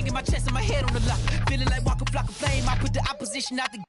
banging my chest and my head on the lock. Feeling like walking flock of flame. I put the opposition out the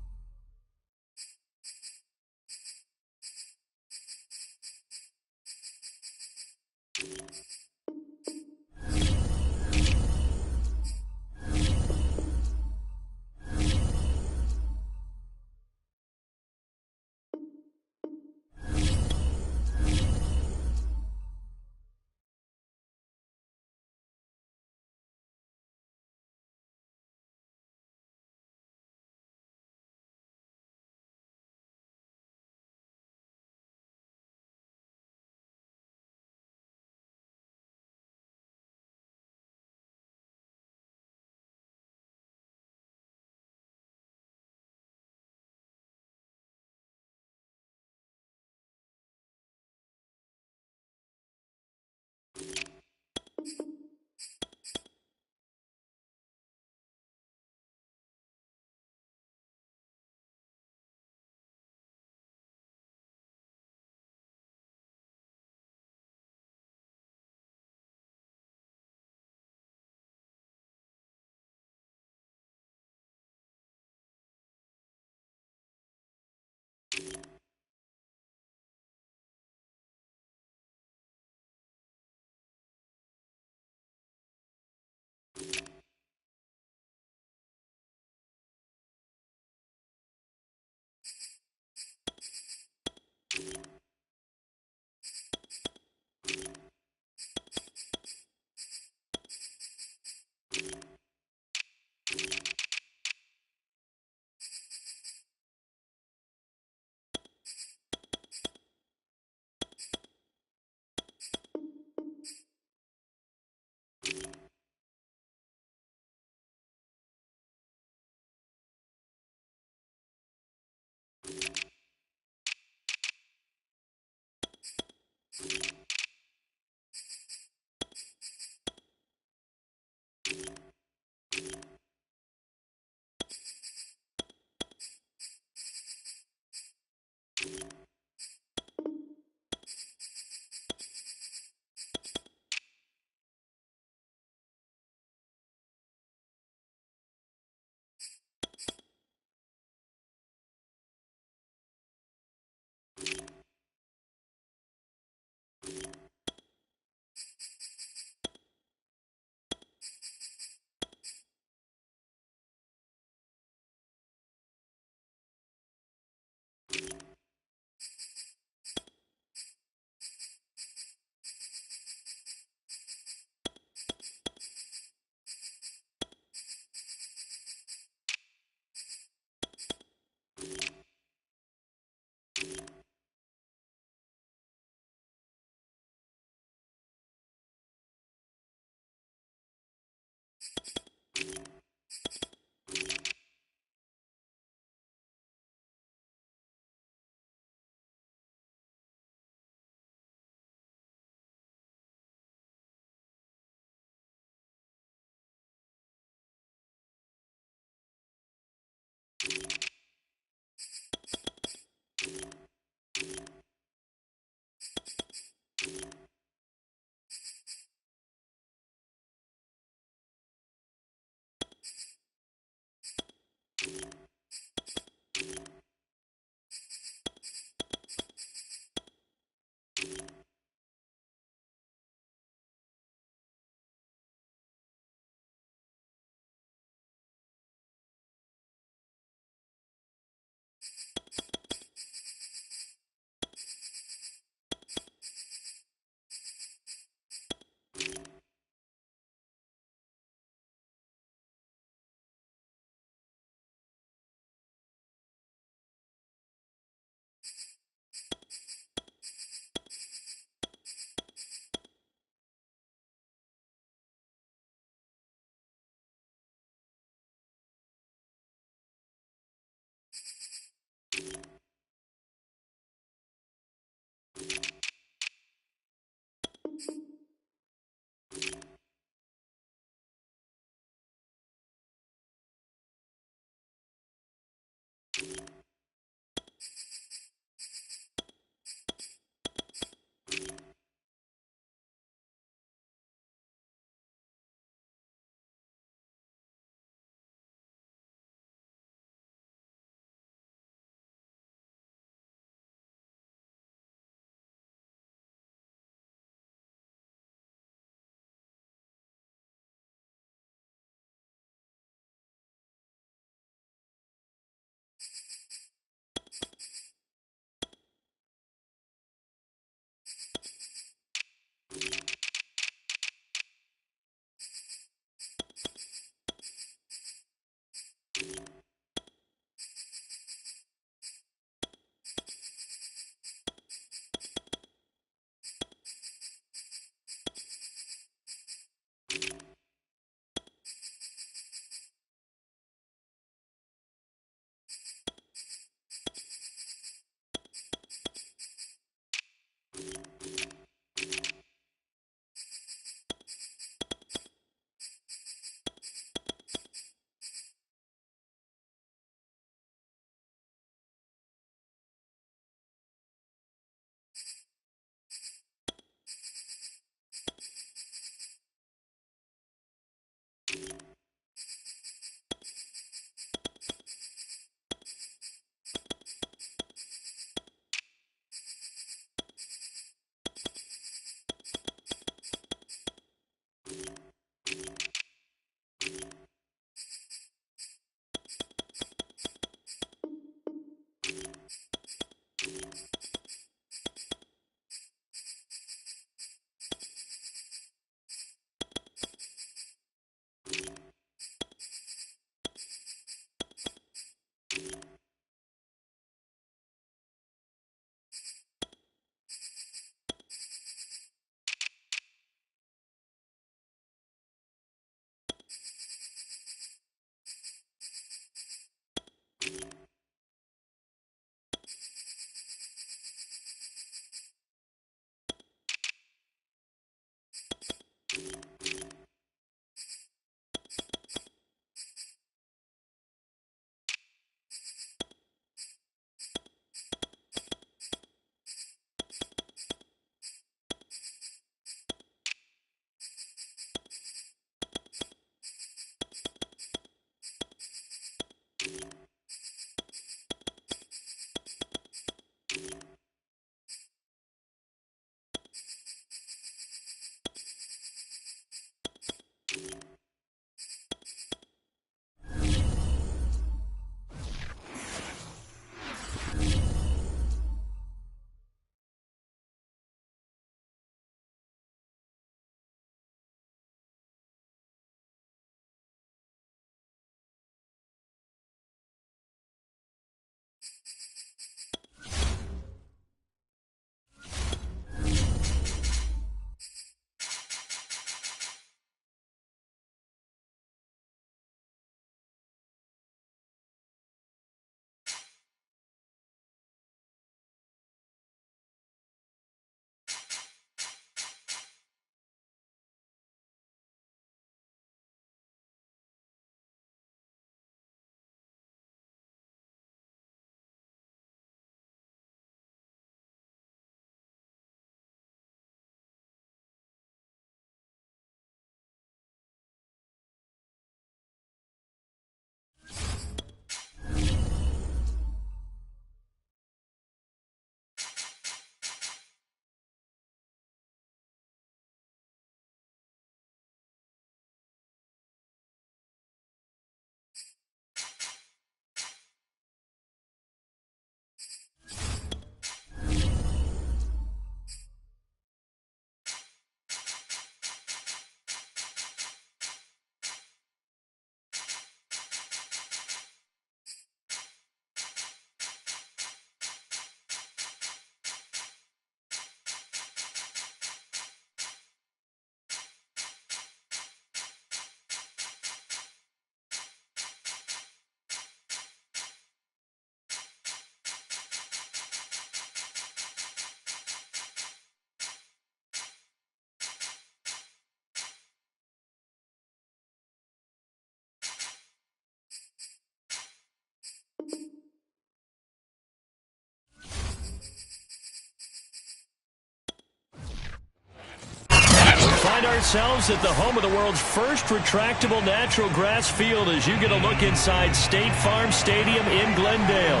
find ourselves at the home of the world's first retractable natural grass field as you get a look inside State Farm Stadium in Glendale.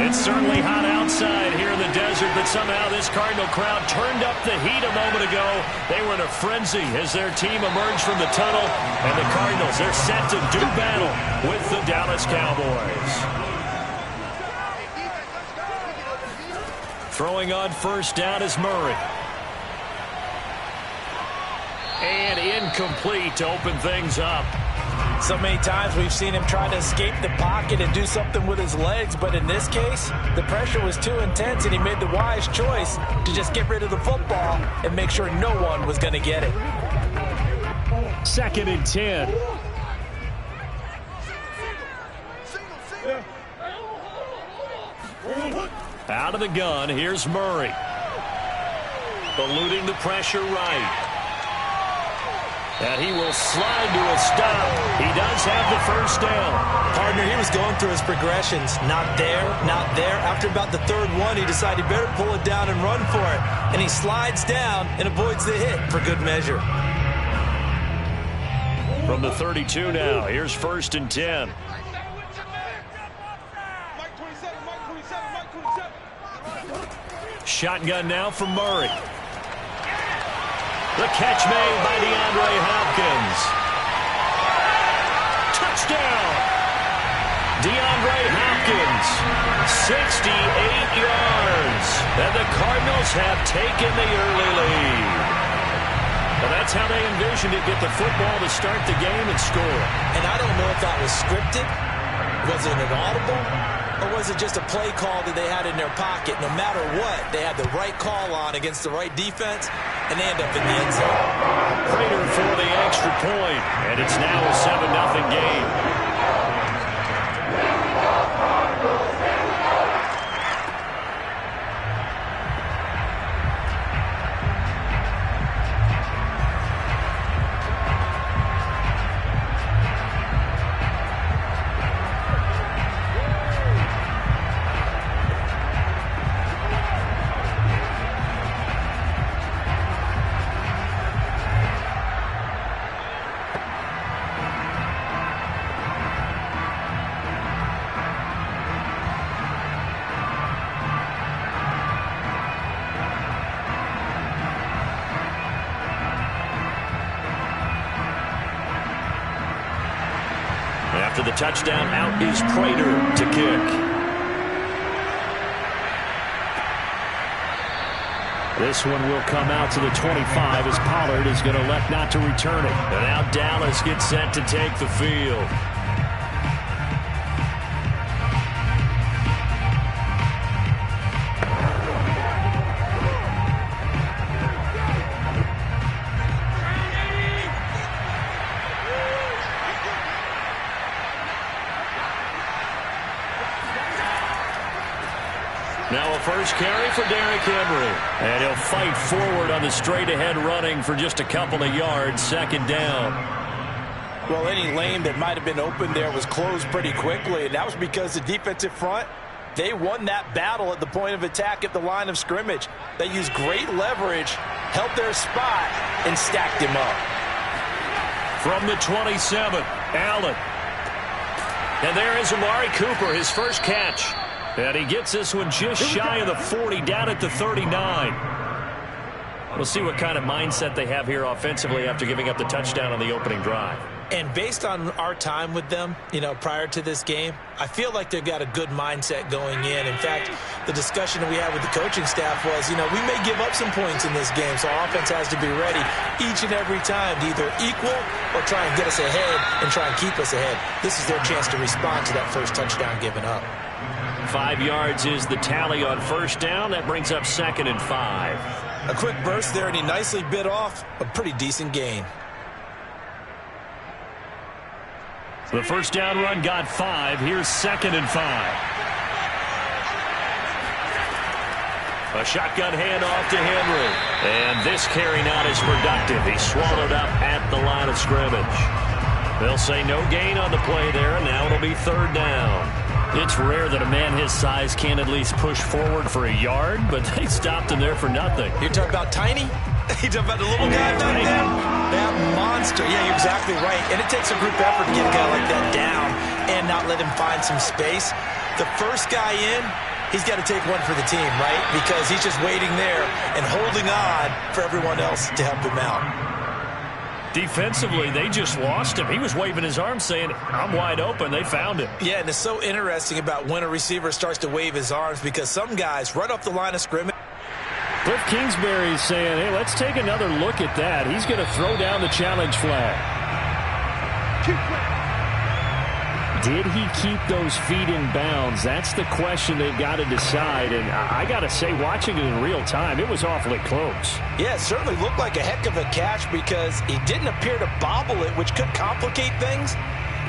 It's certainly hot outside here in the desert, but somehow this Cardinal crowd turned up the heat a moment ago. They were in a frenzy as their team emerged from the tunnel, and the Cardinals, they're set to do battle with the Dallas Cowboys. Throwing on first down is Murray. And incomplete to open things up. So many times we've seen him try to escape the pocket and do something with his legs, but in this case, the pressure was too intense and he made the wise choice to just get rid of the football and make sure no one was going to get it. 2nd and 10. Out of the gun, here's Murray. Eluding the pressure right. And he will slide to a stop. He does have the first down. Partner, he was going through his progressions. Not there, not there. After about the third one, he decided he better pull it down and run for it. And he slides down and avoids the hit for good measure. From the 32 now, here's 1st and 10. Shotgun now for Murray. The catch made by DeAndre Hopkins. Touchdown! DeAndre Hopkins, 68 yards. And the Cardinals have taken the early lead. Well, that's how they envisioned it, get the football to start the game and score. And I don't know if that was scripted. Was it an audible? Or was it just a play call that they had in their pocket? No matter what, they had the right call on against the right defense, and they end up in the end zone. Prater for the extra point, and it's now a 7-0 game. After the touchdown, out is Prater to kick. This one will come out to the 25 as Pollard is going to elect not to return it. And now Dallas gets set to take the field. Now a first carry for Derrick Henry. And he'll fight forward on the straight-ahead running for just a couple of yards. 2nd down. Well, any lane that might have been open there was closed pretty quickly, and that was because the defensive front, they won that battle at the point of attack at the line of scrimmage. They used great leverage, held their spot, and stacked him up. From the 27, Allen. And there is Amari Cooper, his first catch. And he gets this one just shy of the 40, down at the 39. We'll see what kind of mindset they have here offensively after giving up the touchdown on the opening drive. And based on our time with them, prior to this game, I feel like they've got a good mindset going in. In fact, the discussion that we had with the coaching staff was, we may give up some points in this game, so our offense has to be ready each and every time to either equal or try and get us ahead and try and keep us ahead. This is their chance to respond to that first touchdown given up. 5 yards is the tally on first down. That brings up 2nd and 5. A quick burst there, and he nicely bit off a pretty decent gain. The first down run got 5. Here's 2nd and 5. A shotgun handoff to Henry. And this carry not as productive. He swallowed up at the line of scrimmage. They'll say no gain on the play there, and now it'll be 3rd down. It's rare that a man his size can't at least push forward for a yard, but they stopped him there for nothing. You're talking about tiny? You talking about the little guy back there? That monster. Yeah, you're exactly right. And it takes a group effort to get a guy like that down and not let him find some space. The first guy in, he's got to take one for the team, right? Because he's just waiting there and holding on for everyone else to help him out. Defensively, they just lost him. He was waving his arms saying, I'm wide open. They found him. Yeah, and it's so interesting about when a receiver starts to wave his arms because some guys right off the line of scrimmage. Cliff Kingsbury's saying, hey, let's take another look at that. He's going to throw down the challenge flag. Did he keep those feet in bounds? That's the question they've got to decide. And I got to say, watching it in real time, it was awfully close. Yeah, it certainly looked like a heck of a catch because he didn't appear to bobble it, which could complicate things.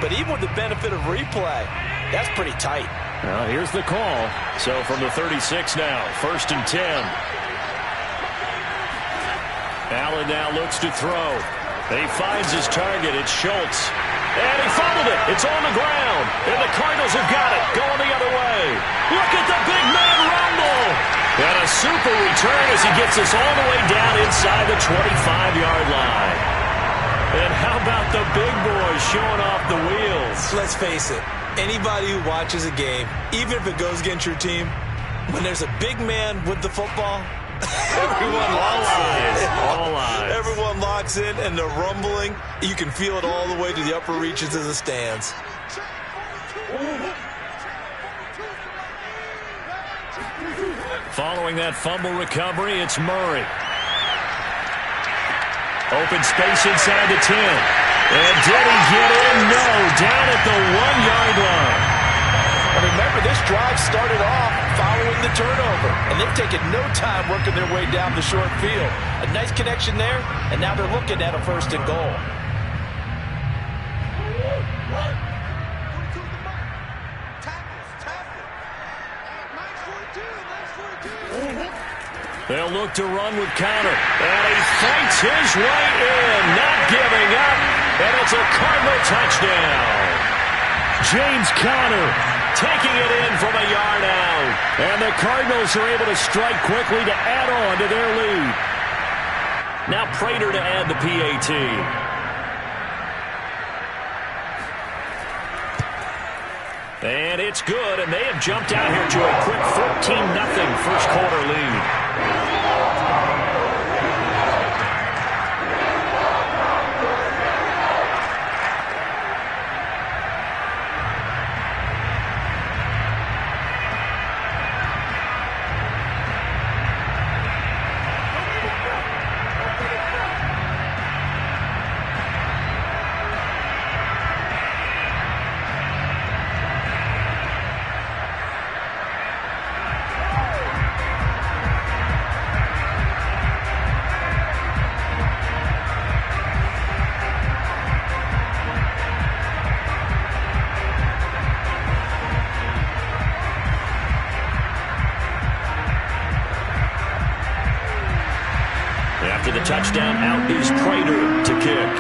But even with the benefit of replay, that's pretty tight. Well, here's the call. So from the 36 now, 1st and 10. Allen now looks to throw. He finds his target. It's Schultz. And he fumbled it. It's on the ground. And the Cardinals have got it. Going the other way. Look at the big man rumble. And a super return as he gets us all the way down inside the 25-yard line. And how about the big boys showing off the wheels? Let's face it. Anybody who watches a game, even if it goes against your team, when there's a big man with the football, everyone locks in. All eyes. Everyone locks in, and the rumbling, you can feel it all the way to the upper reaches of the stands. Following that fumble recovery, it's Murray. Open space inside the 10. And did he get in? No, down at the 1-yard line. And remember, this drive started off following the turnover, and they've taken no time working their way down the short field. A nice connection there, and now they're looking at a 1st and goal. They'll look to run with Conner, and he fights his way in, not giving up, and it's a Cardinal touchdown. James Conner taking it in from a yard out. And the Cardinals are able to strike quickly to add on to their lead. Now Prater to add the PAT. And it's good, and they have jumped out here to a quick 14-0 first quarter lead. After the touchdown, out is Prater to kick.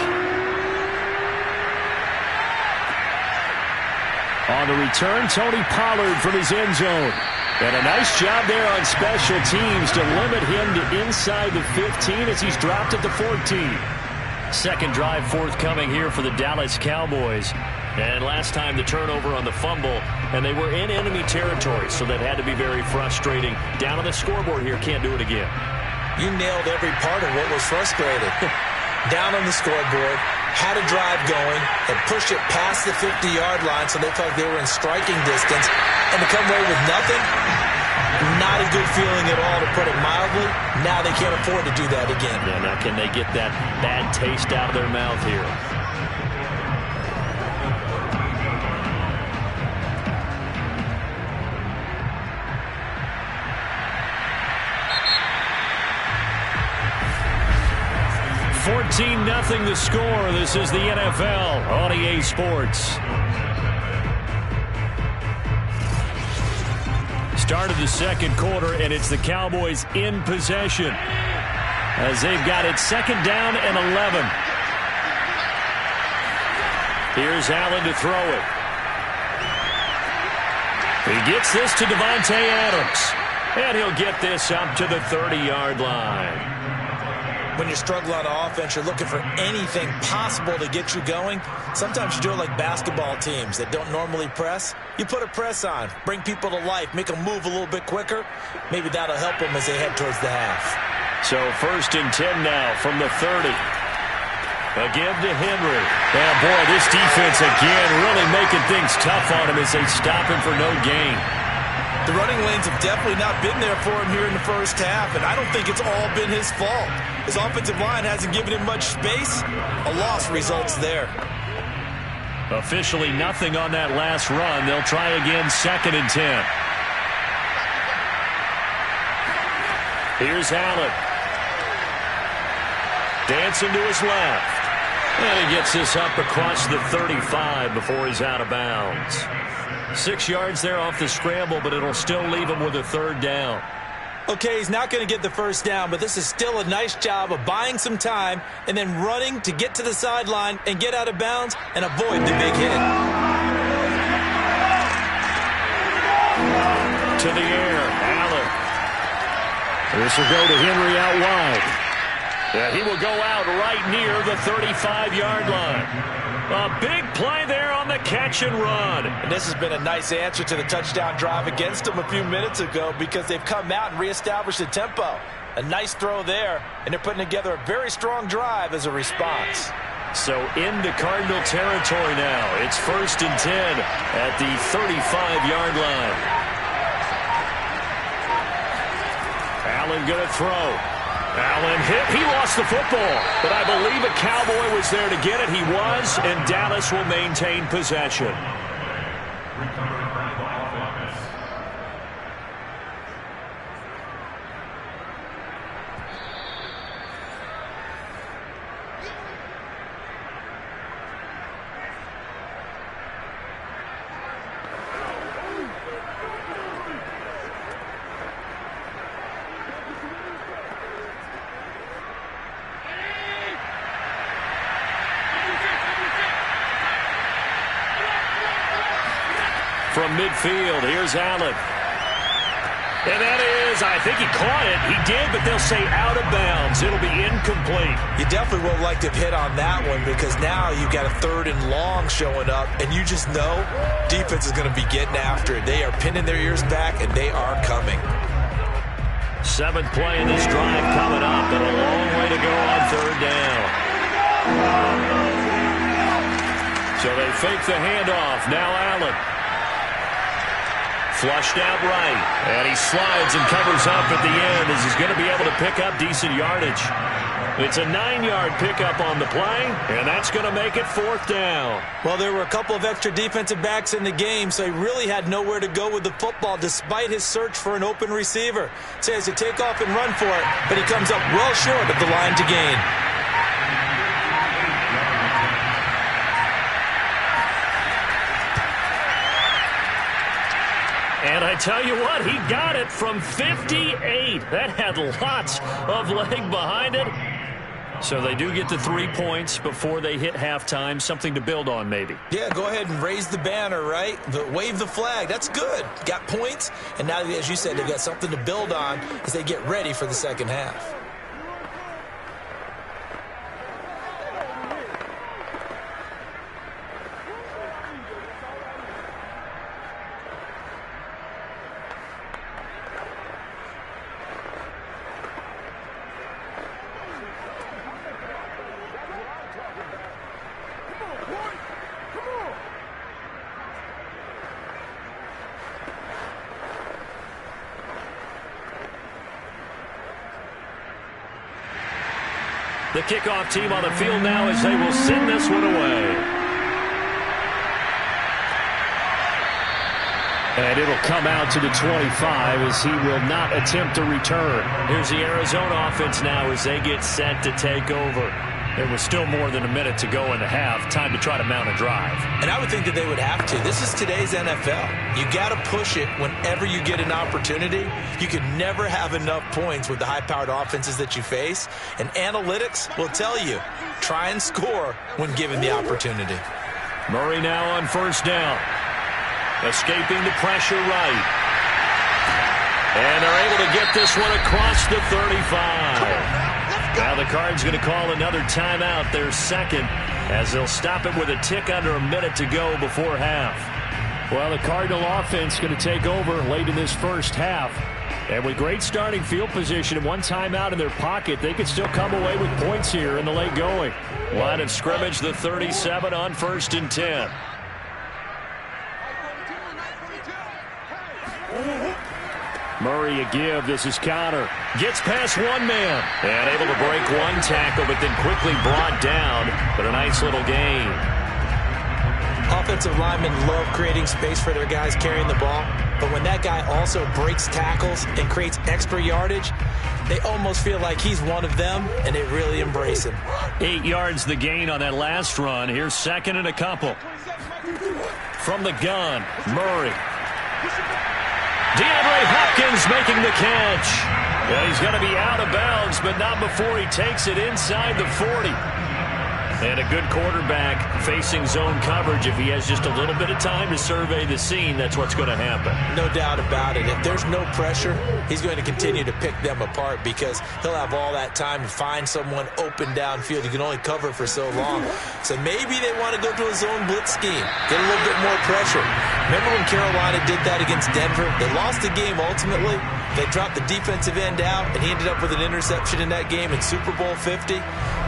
On the return, Tony Pollard from his end zone. And a nice job there on special teams to limit him to inside the 15 as he's dropped at the 14. Second drive forthcoming here for the Dallas Cowboys. And last time the turnover on the fumble, and they were in enemy territory, so that had to be very frustrating. Down on the scoreboard here, can't do it again. You nailed every part of what was frustrating. Down on the scoreboard, had a drive going, and pushed it past the 50-yard line so they felt like they were in striking distance. And to come away with nothing, not a good feeling at all, to put it mildly. Now they can't afford to do that again. Yeah, now can they get that bad taste out of their mouth here? Nothing the score. This is the NFL on EA Sports. Start of the second quarter, and it's the Cowboys in possession as they've got it 2nd down and 11. Here's Allen to throw it. He gets this to Davante Adams, and he'll get this up to the 30-yard line. when you're struggling on offense, you're looking for anything possible to get you going. Sometimes you do it like basketball teams that don't normally press. You put a press on, bring people to life, make them move a little bit quicker. Maybe that'll help them as they head towards the half. So 1st and 10 now from the 30. Again to Henry. And boy, this defense again really making things tough on him as they stop him for no gain. The running lanes have definitely not been there for him here in the first half, and I don't think it's all been his fault. His offensive line hasn't given him much space. A loss results there. Officially nothing on that last run. They'll try again 2nd and 10. Here's Allen. Dancing to his left. And he gets this up across the 35 before he's out of bounds. 6 yards there off the scramble, but it'll still leave him with a 3rd down. Okay, he's not going to get the first down, but this is still a nice job of buying some time and then running to get to the sideline and get out of bounds and avoid the big hit. To the air, Allen. This will go to Henry out wide. Yeah, he will go out right near the 35-yard line. A big play there on the catch and run. And this has been a nice answer to the touchdown drive against them a few minutes ago because they've come out and reestablished the tempo. A nice throw there, and they're putting together a very strong drive as a response. So into Cardinal territory now. It's 1st and 10 at the 35-yard line. Allen going to throw. Allen hit. He lost the football, but I believe a Cowboy was there to get it. He was, and Dallas will maintain possession. From midfield, here's Allen. And that is, I think he caught it. He did, but they'll say out of bounds. It'll be incomplete. You definitely would like to have hit on that one because now you've got a 3rd and long showing up, and you just know defense is going to be getting after it. They are pinning their ears back, and they are coming. 7th play in this drive coming up, and a long way to go on 3rd down. So they fake the handoff. Now Allen. Flushed out right, and he slides and covers up at the end as he's going to be able to pick up decent yardage. It's a 9-yard pickup on the play, and that's going to make it 4th down. Well, there were a couple of extra defensive backs in the game, so he really had nowhere to go with the football despite his search for an open receiver. So he has to take off and run for it, but he comes up well short of the line to gain. And I tell you what, he got it from 58. That had lots of leg behind it. So they do get the 3 points before they hit halftime. Something to build on, maybe. Yeah, go ahead and raise the banner, right? Wave the flag. That's good. Got points. And now, as you said, they've got something to build on as they get ready for the second half. The kickoff team on the field now as they will send this one away. And it'll come out to the 25 as he will not attempt to return. Here's the Arizona offense now as they get set to take over. There was still more than a minute to go in the half. Time to try to mount a drive. And I would think that they would have to. This is today's NFL. You got to push it whenever you get an opportunity. You can never have enough points with the high-powered offenses that you face. And analytics will tell you, try and score when given the opportunity. Murray now on 1st down. Escaping the pressure right. And they're able to get this one across the 35. Now the Cards going to call another timeout, their second, as they'll stop it with a tick under a minute to go before half. Well, the Cardinal offense going to take over late in this first half. And with great starting field position and one timeout in their pocket, they could still come away with points here in the late going. Line of scrimmage, the 37 on 1st and 10. Murray a give. This is Connor. Gets past one man. And able to break one tackle, but then quickly brought down. But a nice little gain. Offensive linemen love creating space for their guys carrying the ball. But when that guy also breaks tackles and creates extra yardage, they almost feel like he's one of them, and they really embrace him. 8 yards the gain on that last run. Here's second and a couple. From the gun, Murray. DeAndre Hopkins making the catch. Well, he's going to be out of bounds, but not before he takes it inside the 40. And a good quarterback facing zone coverage. If he has just a little bit of time to survey the scene, that's what's going to happen. No doubt about it. If there's no pressure, he's going to continue to pick them apart because he'll have all that time to find someone open downfield. You can only cover for so long. So maybe they want to go to a zone blitz scheme, get a little bit more pressure. Remember when Carolina did that against Denver? They lost the game ultimately. They dropped the defensive end out, and he ended up with an interception in that game in Super Bowl 50.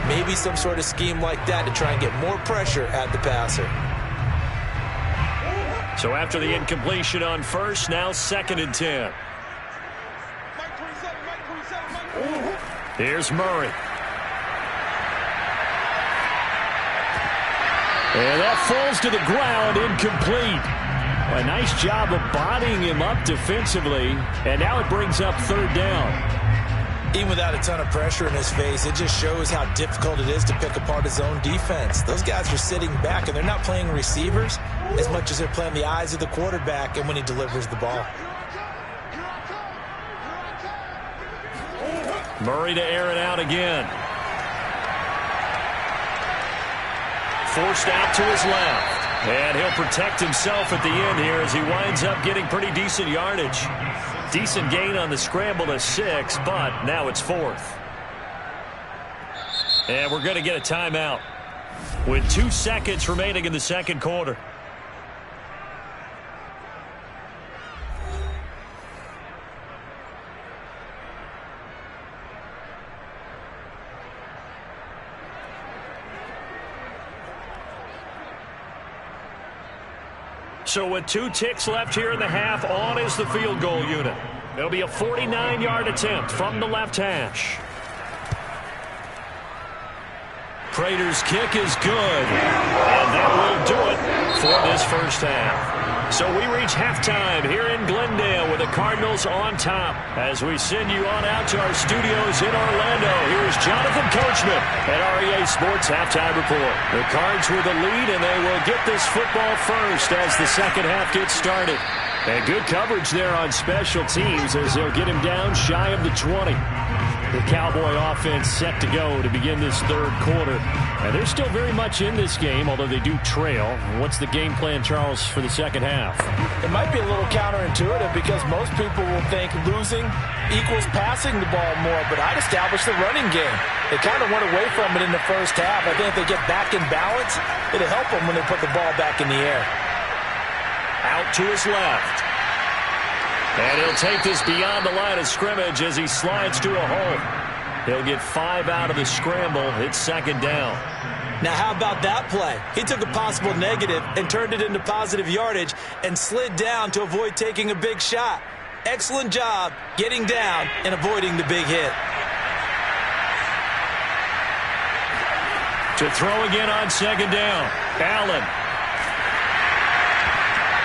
Maybe some sort of scheme like that to try and get more pressure at the passer. So after the incompletion on first, now 2nd and 10. Here's Murray. And that falls to the ground, incomplete. A nice job of bodying him up defensively, and now it brings up 3rd down. Even without a ton of pressure in his face, it just shows how difficult it is to pick apart his own defense. Those guys are sitting back, and they're not playing receivers as much as they're playing the eyes of the quarterback and when he delivers the ball. Murray to air it out again. Forced out to his left. And he'll protect himself at the end here as he winds up getting pretty decent yardage. Decent gain on the scramble to 6, but now it's 4th. And we're going to get a timeout with 2 seconds remaining in the second quarter. So with 2 ticks left here in the half, on is the field goal unit. It'll be a 49-yard attempt from the left hash. Prater's kick is good, and that will do it for this first half. So we reach halftime here in Glendale with the Cardinals on top. As we send you on out to our studios in Orlando, here's Jonathan Coachman at REA Sports Halftime Report. The Cards with the lead, and they will get this football first as the second half gets started. And good coverage there on special teams as they'll get him down shy of the 20. The Cowboy offense set to go to begin this third quarter. And they're still very much in this game, although they do trail. What's the game plan, Charles, for the second half? It might be a little counterintuitive because most people will think losing equals passing the ball more, but I'd establish the running game. They kind of went away from it in the first half. I think if they get back in balance, it'll help them when they put the ball back in the air. Out to his left. And he'll take this beyond the line of scrimmage as he slides to a hole. He'll get 5 out of the scramble. It's second down. Now, how about that play? He took a possible negative and turned it into positive yardage and slid down to avoid taking a big shot. Excellent job getting down and avoiding the big hit. To throw again on second down. Allen.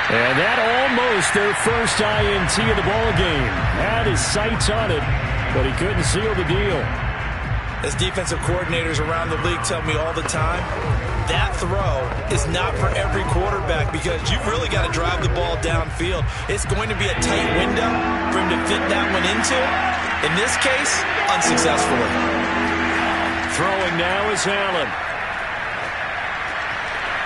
And that almost their first INT of the ball game. Had his sights on it, but he couldn't seal the deal. As defensive coordinators around the league tell me all the time, that throw is not for every quarterback because you've really got to drive the ball downfield. It's going to be a tight window for him to fit that one into. In this case, unsuccessfully. Throwing now is Allen.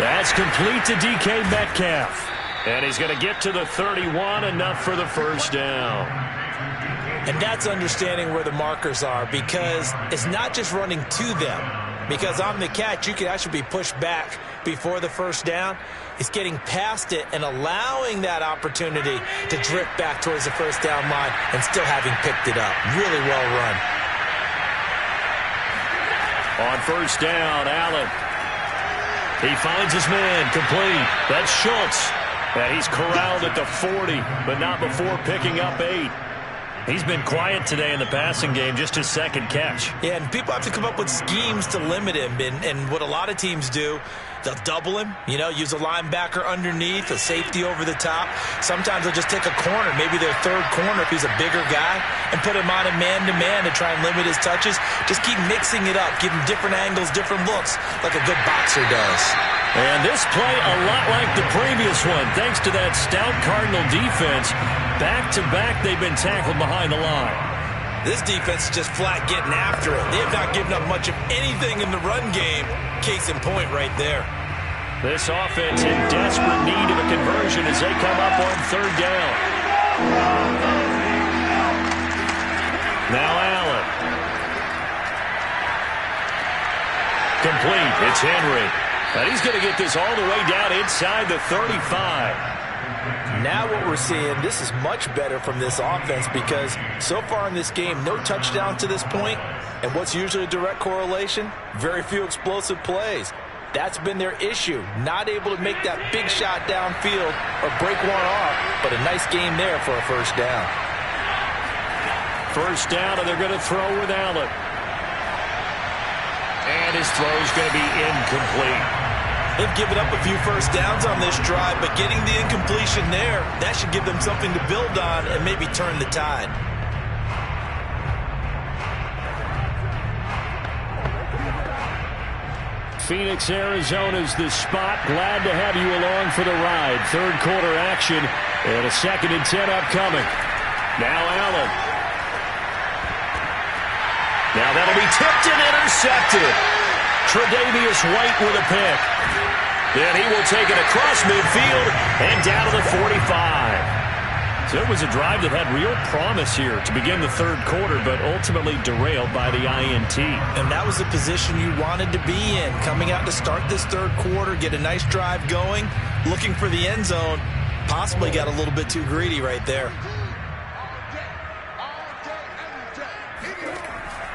That's complete to DK Metcalf. And he's going to get to the 31, enough for the first down. And that's understanding where the markers are, because it's not just running to them. Because on the catch, you can actually be pushed back before the first down. It's getting past it and allowing that opportunity to drift back towards the first down line and still having picked it up. Really well run. On first down, Allen. He finds his man, complete. That's Schultz. And he's corralled at the 40, but not before picking up 8. He's been quiet today in the passing game, just his second catch. Yeah, and people have to come up with schemes to limit him. And what a lot of teams do, they'll double him, use a linebacker underneath, a safety over the top. Sometimes they'll just take a corner, maybe their third corner if he's a bigger guy, and put him on a man-to-man to try and limit his touches. Just keep mixing it up, give him different angles, different looks, like a good boxer does. And this play a lot like the previous one, thanks to that stout Cardinal defense. Back-to-back, they've been tackled behind the line. This defense is just flat getting after it. They have not given up much of anything in the run game. Case in point right there. This offense in desperate need of a conversion as they come up on third down. Now Allen. Complete. It's Henry. And he's going to get this all the way down inside the 35. Now what we're seeing, this is much better from this offense, because so far in this game, no touchdown to this point. And what's usually a direct correlation? Very few explosive plays. That's been their issue. Not able to make that big shot downfield or break one off, but a nice game there for a first down. First down, and they're going to throw with Allen. And his throw is going to be incomplete. They've given up a few first downs on this drive, but getting the incompletion there, that should give them something to build on and maybe turn the tide. Phoenix, Arizona's the spot. Glad to have you along for the ride. Third quarter action and a 2nd and 10 upcoming. Now Allen. Now that'll be tipped and intercepted. Tre'Davious White with a pick. Then he will take it across midfield and down to the 45. So it was a drive that had real promise here to begin the third quarter, but ultimately derailed by the INT. And that was the position you wanted to be in. Coming out to start this third quarter, get a nice drive going, looking for the end zone. Possibly got a little bit too greedy right there.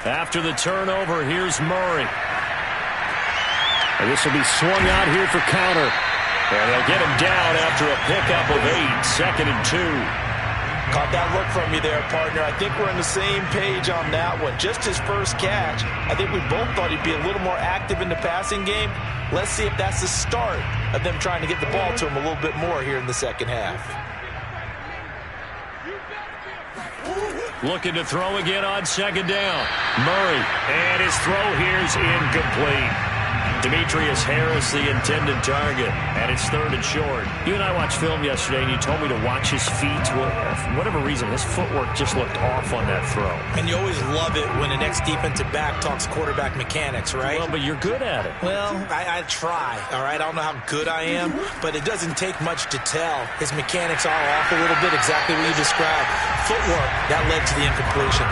After the turnover, here's Murray. And this will be swung out here for counter. And they'll get him down after a pickup of 8, 2nd and 2. Caught that look from you there, partner. I think we're on the same page on that one. Just his first catch. I think we both thought he'd be a little more active in the passing game. Let's see if that's the start of them trying to get the ball to him a little bit more here in the second half. Looking to throw again on 2nd down. Murray. And his throw here's incomplete. Demetrius Harris, the intended target, and it's 3rd and short. You and I watched film yesterday, and you told me to watch his feet. Well, for whatever reason, his footwork just looked off on that throw. And you always love it when the next defensive back talks quarterback mechanics, right? Well, but you're good at it. Well, I try, all right? I don't know how good I am, but it doesn't take much to tell. His mechanics are off a little bit, exactly what you described. Footwork, that led to the incompletion.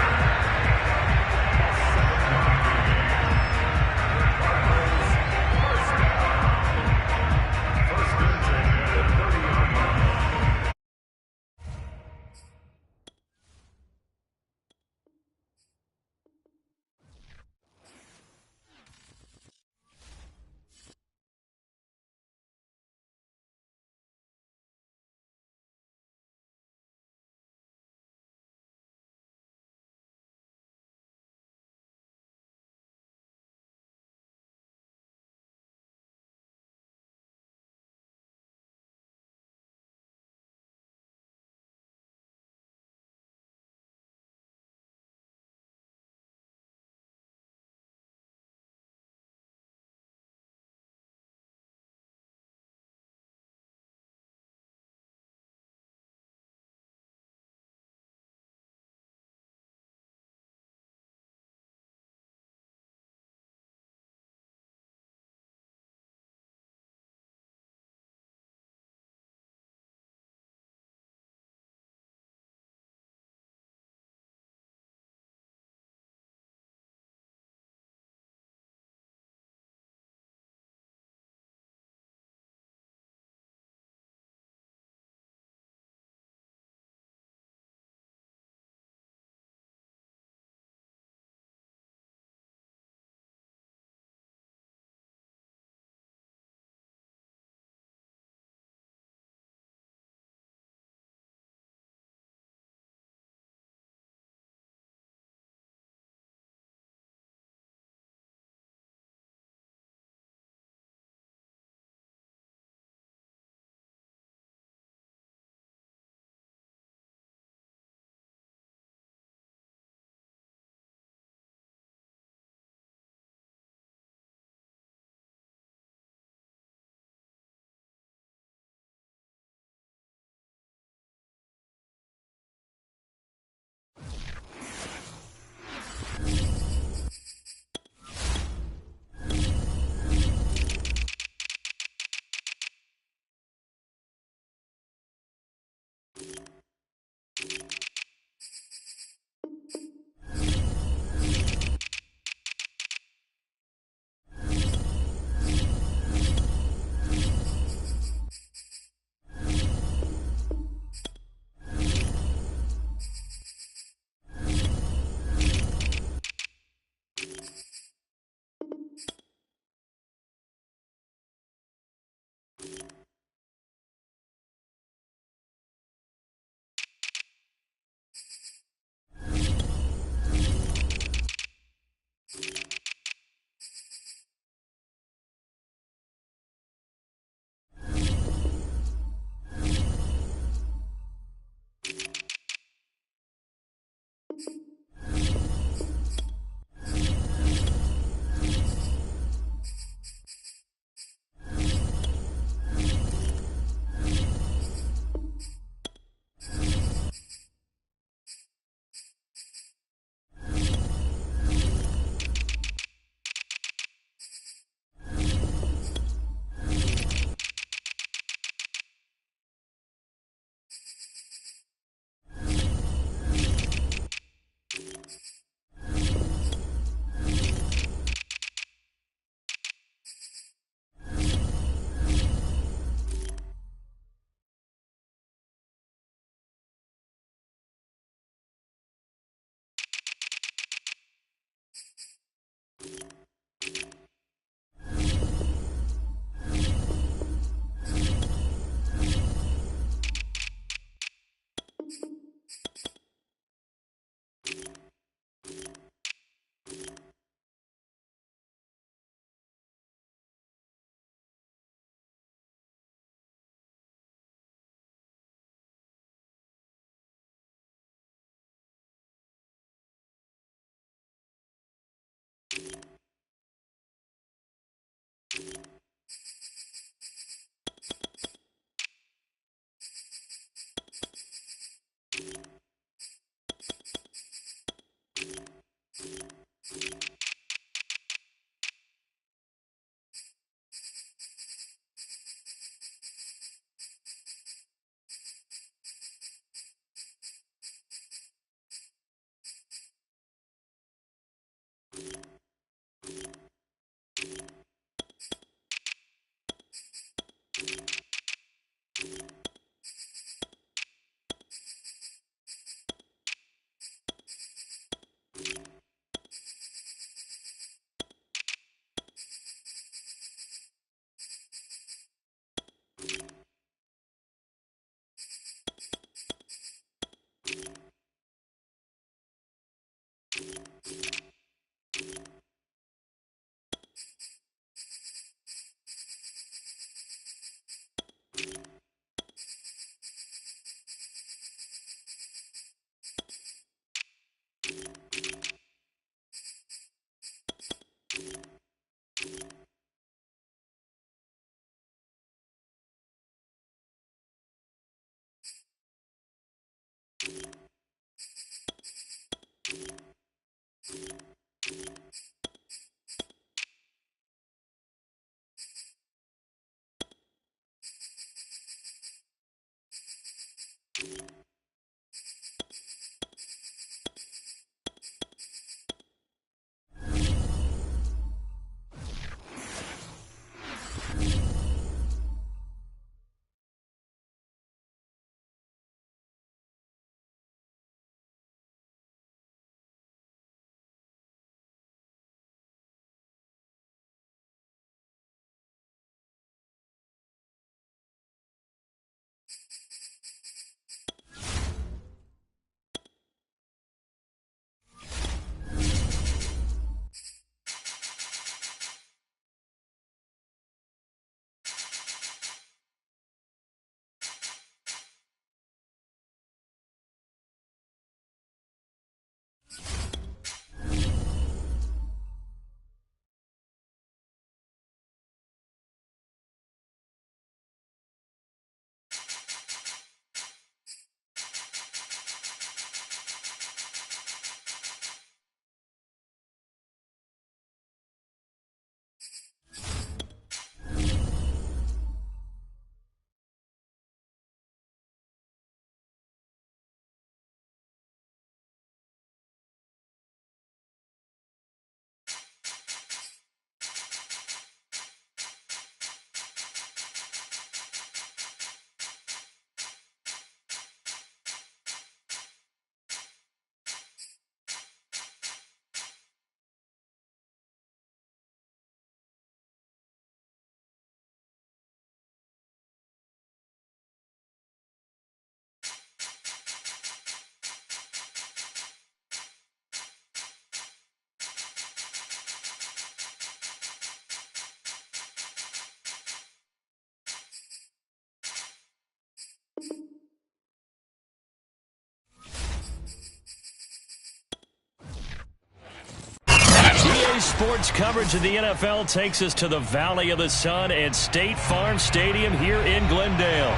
Sports coverage of the NFL takes us to the Valley of the Sun and State Farm Stadium here in Glendale.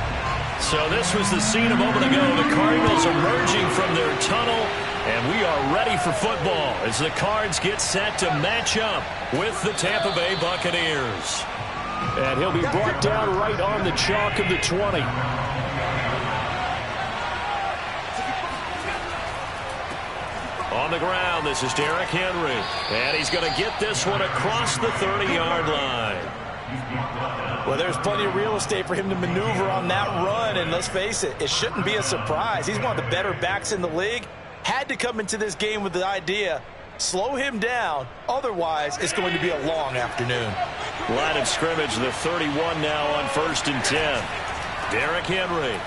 So this was the scene a moment ago. The Cardinals emerging from their tunnel, and we are ready for football as the Cards get set to match up with the Tampa Bay Buccaneers. And he'll be brought down right on the chalk of the 20. On the ground, this is Derrick Henry. And he's going to get this one across the 30-yard line. Well, there's plenty of real estate for him to maneuver on that run. And let's face it, it shouldn't be a surprise. He's one of the better backs in the league. Had to come into this game with the idea, slow him down. Otherwise, it's going to be a long afternoon. Line of scrimmage, the 31 now on 1st and 10. Derrick Henry.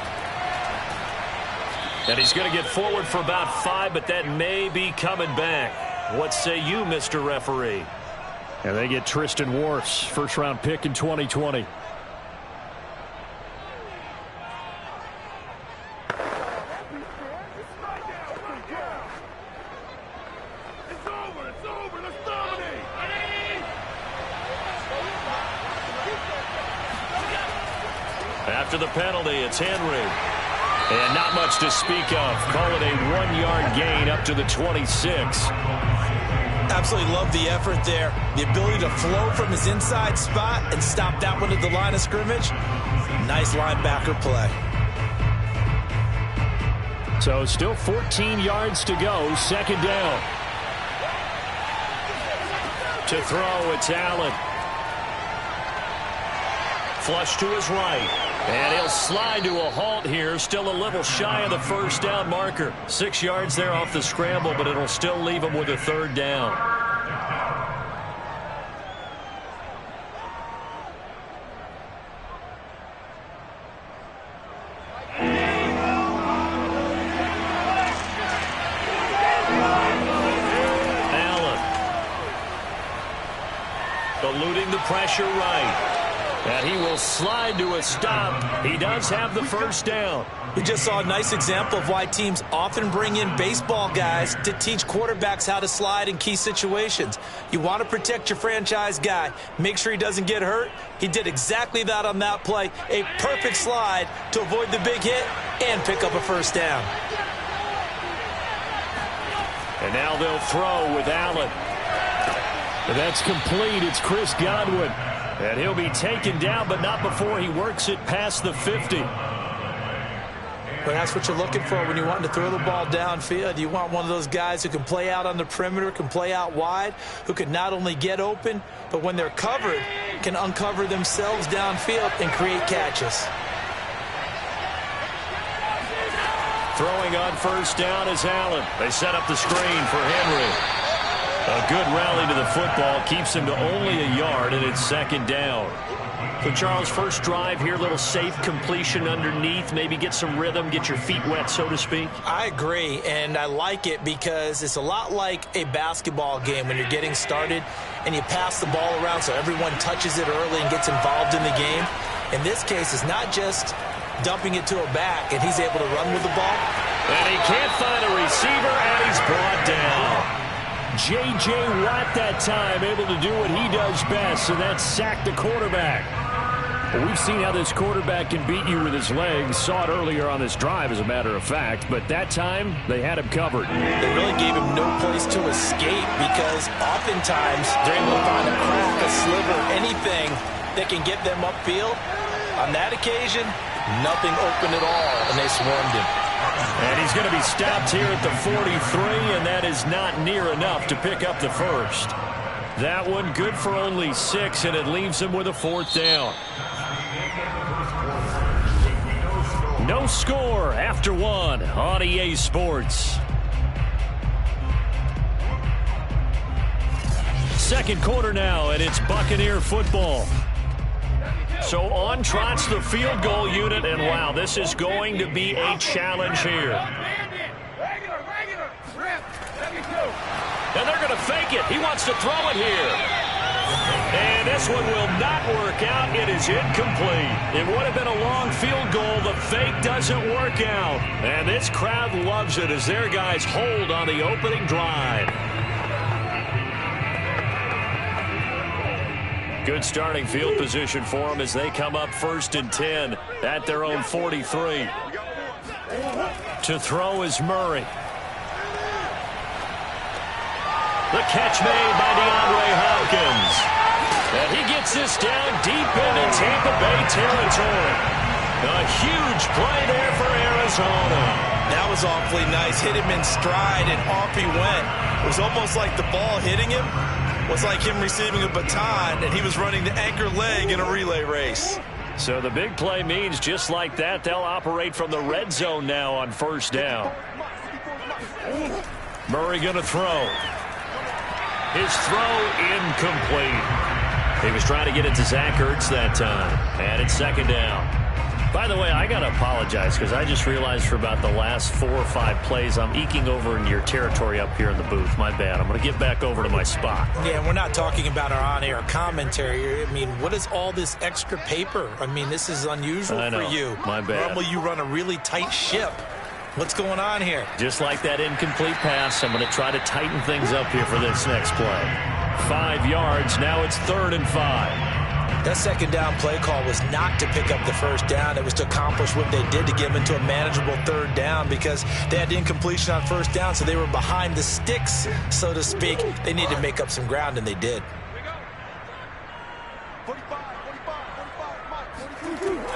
And he's going to get forward for about 5, but that may be coming back. What say you, Mr. Referee? And they get Tristan Wirfs, first-round pick in 2020. After the penalty, it's Henry. And not much to speak of. Call it a 1-yard gain up to the 26. Absolutely love the effort there. The ability to flow from his inside spot and stop that one at the line of scrimmage. Nice linebacker play. So still 14 yards to go. Second down. To throw, it's Allen. Flush to his right. And he'll slide to a halt here. Still a little shy of the first down marker. 6 yards there off the scramble, but it'll still leave him with a third down. Allen. Eluding the pressure right. And he will slide to a stop. He does have the first down. We just saw a nice example of why teams often bring in baseball guys to teach quarterbacks how to slide in key situations. You want to protect your franchise guy. Make sure he doesn't get hurt. He did exactly that on that play. A perfect slide to avoid the big hit and pick up a first down. And now they'll throw with Allen. That's complete. It's Chris Godwin. And he'll be taken down, but not before he works it past the 50. But that's what you're looking for when you want to throw the ball downfield. You want one of those guys who can play out on the perimeter, can play out wide, who can not only get open, but when they're covered, can uncover themselves downfield and create catches. Throwing on first down is Allen. They set up the screen for Henry. A good rally to the football keeps him to only a yard, and it's second down. So, Charles, first drive here, little safe completion underneath, maybe get some rhythm, get your feet wet, so to speak. I agree, and I like it because it's a lot like a basketball game when you're getting started and you pass the ball around so everyone touches it early and gets involved in the game. In this case, it's not just dumping it to a back and he's able to run with the ball. And he can't find a receiver, and he's brought down. J.J. Watt that time able to do what he does best, and that's sack the quarterback. Well, we've seen how this quarterback can beat you with his legs. Saw it earlier on this drive, as a matter of fact, but that time they had him covered. They really gave him no place to escape because oftentimes they're able to find a crack, a sliver, anything that can get them upfield. On that occasion, nothing open at all, and they swarmed him. And he's going to be stopped here at the 43, and that is not near enough to pick up the first. That one good for only 6, and it leaves him with a fourth down. No score after 1 on EA Sports. Second quarter now, and it's Buccaneer football. So on trots the field goal unit, and wow, this is going to be a challenge here. And they're going to fake it. He wants to throw it here. And this one will not work out. It is incomplete. It would have been a long field goal. The fake doesn't work out. And this crowd loves it as their guys hold on the opening drive. Good starting field position for them as they come up 1st and 10 at their own 43. To throw is Murray. The catch made by DeAndre Hopkins. And he gets this down deep into Tampa Bay territory. A huge play there for Arizona. That was awfully nice. Hit him in stride, and off he went. It was almost like the ball hitting him was like him receiving a baton, and he was running the anchor leg in a relay race. So the big play means just like that, they'll operate from the red zone now on 1st down. Murray going to throw. His throw incomplete. He was trying to get it to Zach Ertz that time. And it's 2nd down. By the way, I got to apologize because I just realized for about the last 4 or 5 plays I'm eking over into your territory up here in the booth. My bad. I'm going to get back over to my spot. Yeah, we're not talking about our on-air commentary. I mean, what is all this extra paper? I mean, this is unusual for you. My bad. Normally you run a really tight ship. What's going on here? Just like that incomplete pass, I'm going to try to tighten things up here for this next play. 5 yards. Now it's 3rd and 5. That 2nd down play call was not to pick up the 1st down. It was to accomplish what they did to get them into a manageable 3rd down because they had incompletion on 1st down, so they were behind the sticks, so to speak. They needed to make up some ground, and they did.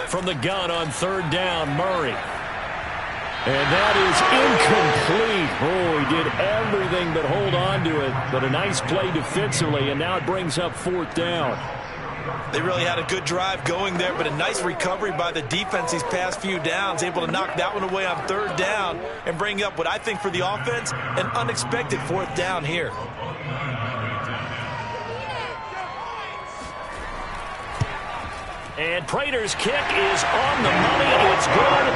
From the gun on 3rd down, Murray. And that is incomplete. Oh, he did everything but hold on to it. But a nice play defensively, and now it brings up 4th down. They really had a good drive going there, but a nice recovery by the defense these past few downs, able to knock that one away on 3rd down and bring up what I think for the offense, an unexpected 4th down here. And Prater's kick is on the money. It's good.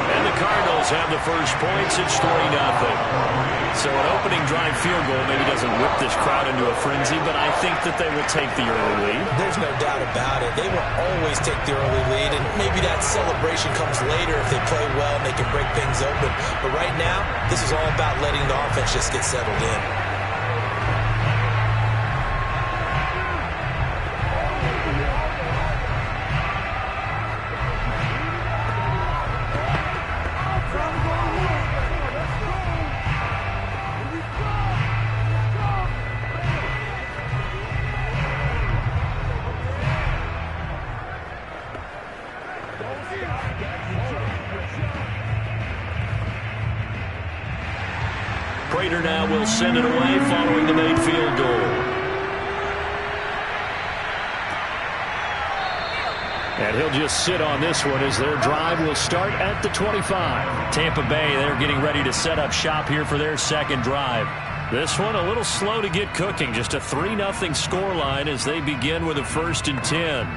And the Cardinals have the first points. It's 3-0. So an opening drive field goal maybe doesn't whip this crowd into a frenzy, but I think that they will take the early lead. There's no doubt about it. They will always take the early lead, and maybe that celebration comes later if they play well and they can break things open. But right now, this is all about letting the offense just get settled in. Prater now will send it away following the made field goal. And he'll just sit on this one as their drive will start at the 25. Tampa Bay, they're getting ready to set up shop here for their 2nd drive. This one a little slow to get cooking. Just a 3-0 scoreline as they begin with a 1st and 10.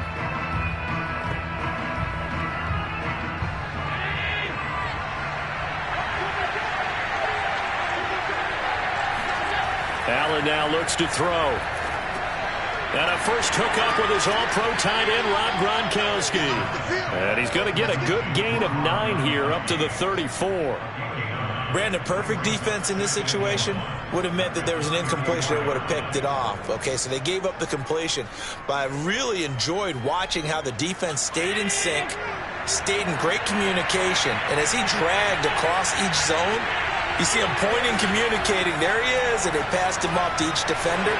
Allen now looks to throw. And a first hookup with his all-pro tight end, Rob Gronkowski. And he's going to get a good gain of 9 here up to the 34. Brandon, perfect defense in this situation would have meant that there was an incompletion that would have picked it off. Okay, so they gave up the completion. But I really enjoyed watching how the defense stayed in sync, stayed in great communication. And as he dragged across each zone, you see him pointing, communicating. There he is, and they passed him off to each defender.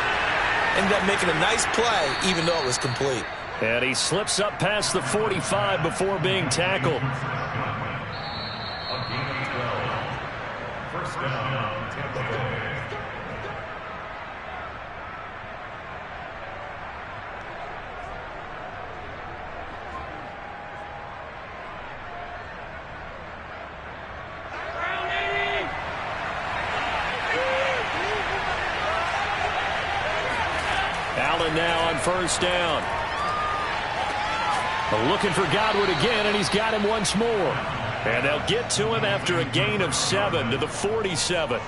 Ended up making a nice play, even though it was complete. And he slips up past the 45 before being tackled. First down, Tampa Bay. Allen now on 1st down. Looking for Godwin again, and he's got him once more. And they'll get to him after a gain of 7 to the 47.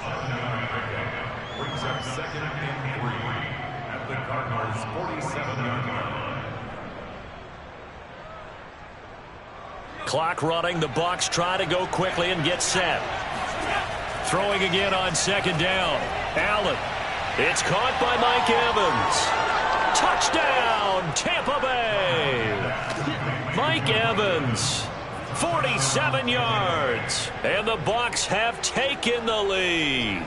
Brings up 2nd and 3 at the Cardinals' 47-yard line. Clock running. The Bucs try to go quickly and get set. Throwing again on 2nd down. Allen. It's caught by Mike Evans. Touchdown, Tampa Bay! Mike Evans, 47 yards, and the Bucs have taken the lead.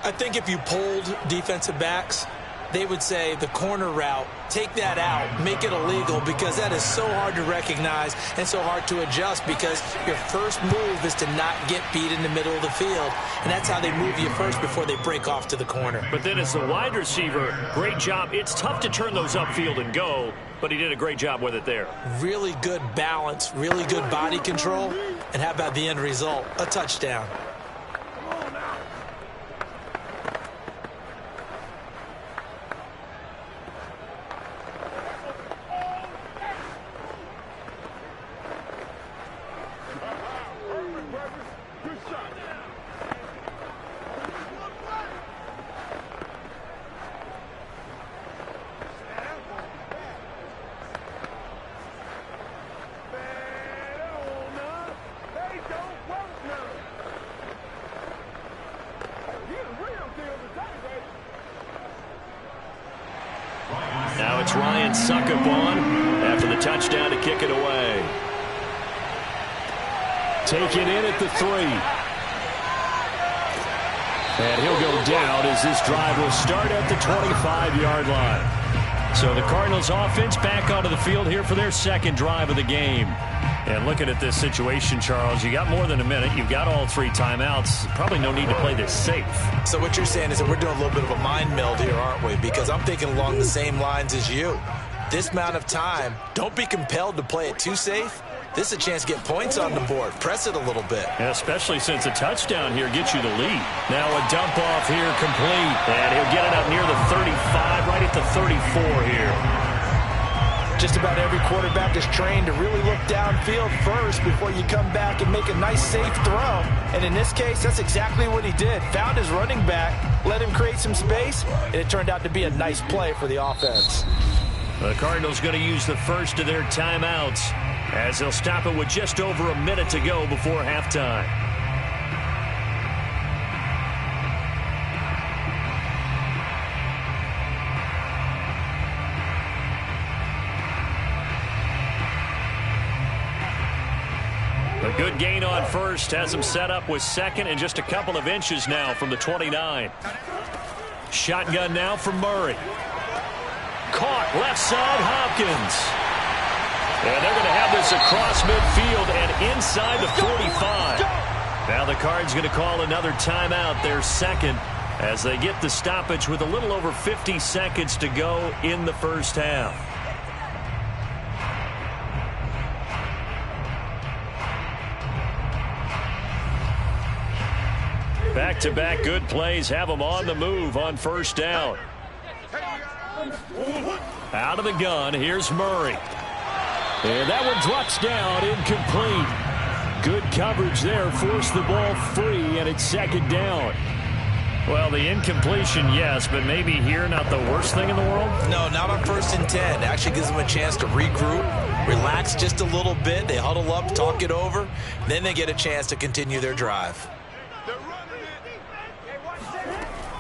I think if you polled defensive backs, they would say the corner route, take that out, make it illegal, because that is so hard to recognize and so hard to adjust, because your first move is to not get beat in the middle of the field, and that's how they move you first before they break off to the corner. But then as the wide receiver, great job. It's tough to turn those upfield and go, but he did a great job with it there. Really good balance, really good body control, and how about the end result? A touchdown. Now it's Ryan Succop on after the touchdown to kick it away. Taken in at the 3. And he'll go down as this drive will start at the 25-yard line. So the Cardinals offense back onto the field here for their second drive of the game. And looking at this situation, Charles, you got more than a minute. You've got all 3 timeouts. Probably no need to play this safe. So what you're saying is that we're doing a little bit of a mind meld here, aren't we? Because I'm thinking along the same lines as you. This amount of time, don't be compelled to play it too safe. This is a chance to get points on the board. Press it a little bit. Yeah, especially since a touchdown here gets you the lead. Now a dump off here complete. And he'll get it up near the 35, right at the 34 here. Just about every quarterback is trained to really look downfield first before you come back and make a nice, safe throw. And in this case, that's exactly what he did. Found his running back, let him create some space, and it turned out to be a nice play for the offense. The Cardinals going to use the first of their timeouts as they'll stop it with just over a minute to go before halftime. A good gain on first has him set up with second and just a couple of inches now from the 29. Shotgun now for Murray. Caught left side, Hopkins. And they're going to have this across midfield and inside the 45. Now the Cards going to call another timeout, their second, as they get the stoppage with a little over 50 seconds to go in the first half. Back-to-back good plays have them on the move on first down. Out of the gun, here's Murray. And that one drops down, incomplete. Good coverage there, forced the ball free, and it's second down. Well, the incompletion, yes, but maybe here not the worst thing in the world? No, not on 1st and 10. Actually gives them a chance to regroup, relax just a little bit. They huddle up, talk it over, then they get a chance to continue their drive.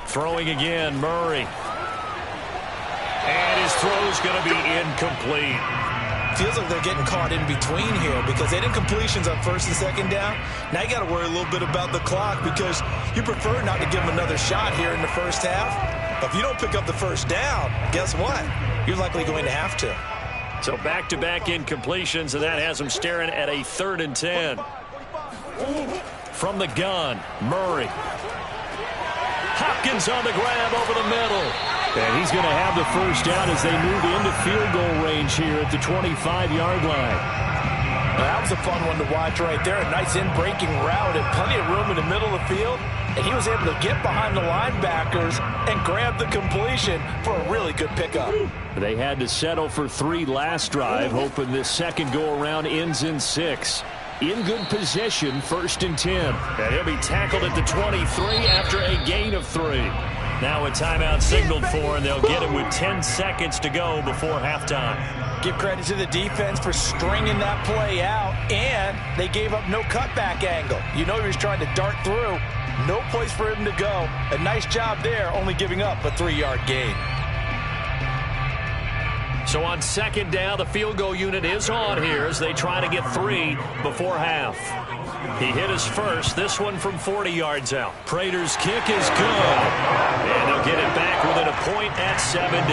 Throwing again, Murray. And his throw's going to be incomplete. Feels like they're getting caught in between here because they did completions on 1st and 2nd down. Now you got to worry a little bit about the clock because you prefer not to give them another shot here in the first half. But if you don't pick up the first down, guess what? You're likely going to have to. So back-to-back incompletions, and that has them staring at a 3rd and 10. From the gun, Murray. Hopkins on the grab over the middle. And he's going to have the first down as they move into field goal range here at the 25-yard line. That was a fun one to watch right there. A nice in-breaking route and plenty of room in the middle of the field. And he was able to get behind the linebackers and grab the completion for a really good pickup. They had to settle for 3 last drive, hoping this second go-around ends in 6. In good position, 1st and 10. And he'll be tackled at the 23 after a gain of 3. Now a timeout signaled for, and they'll get it with 10 seconds to go before halftime. Give credit to the defense for stringing that play out, and they gave up no cutback angle. You know he was trying to dart through. No place for him to go. A nice job there, only giving up a 3-yard gain. So on second down, the field goal unit is on here as they try to get 3 before half. He hit his first, this one from 40 yards out. Prater's kick is good. And they'll get it back within a point at 7-6.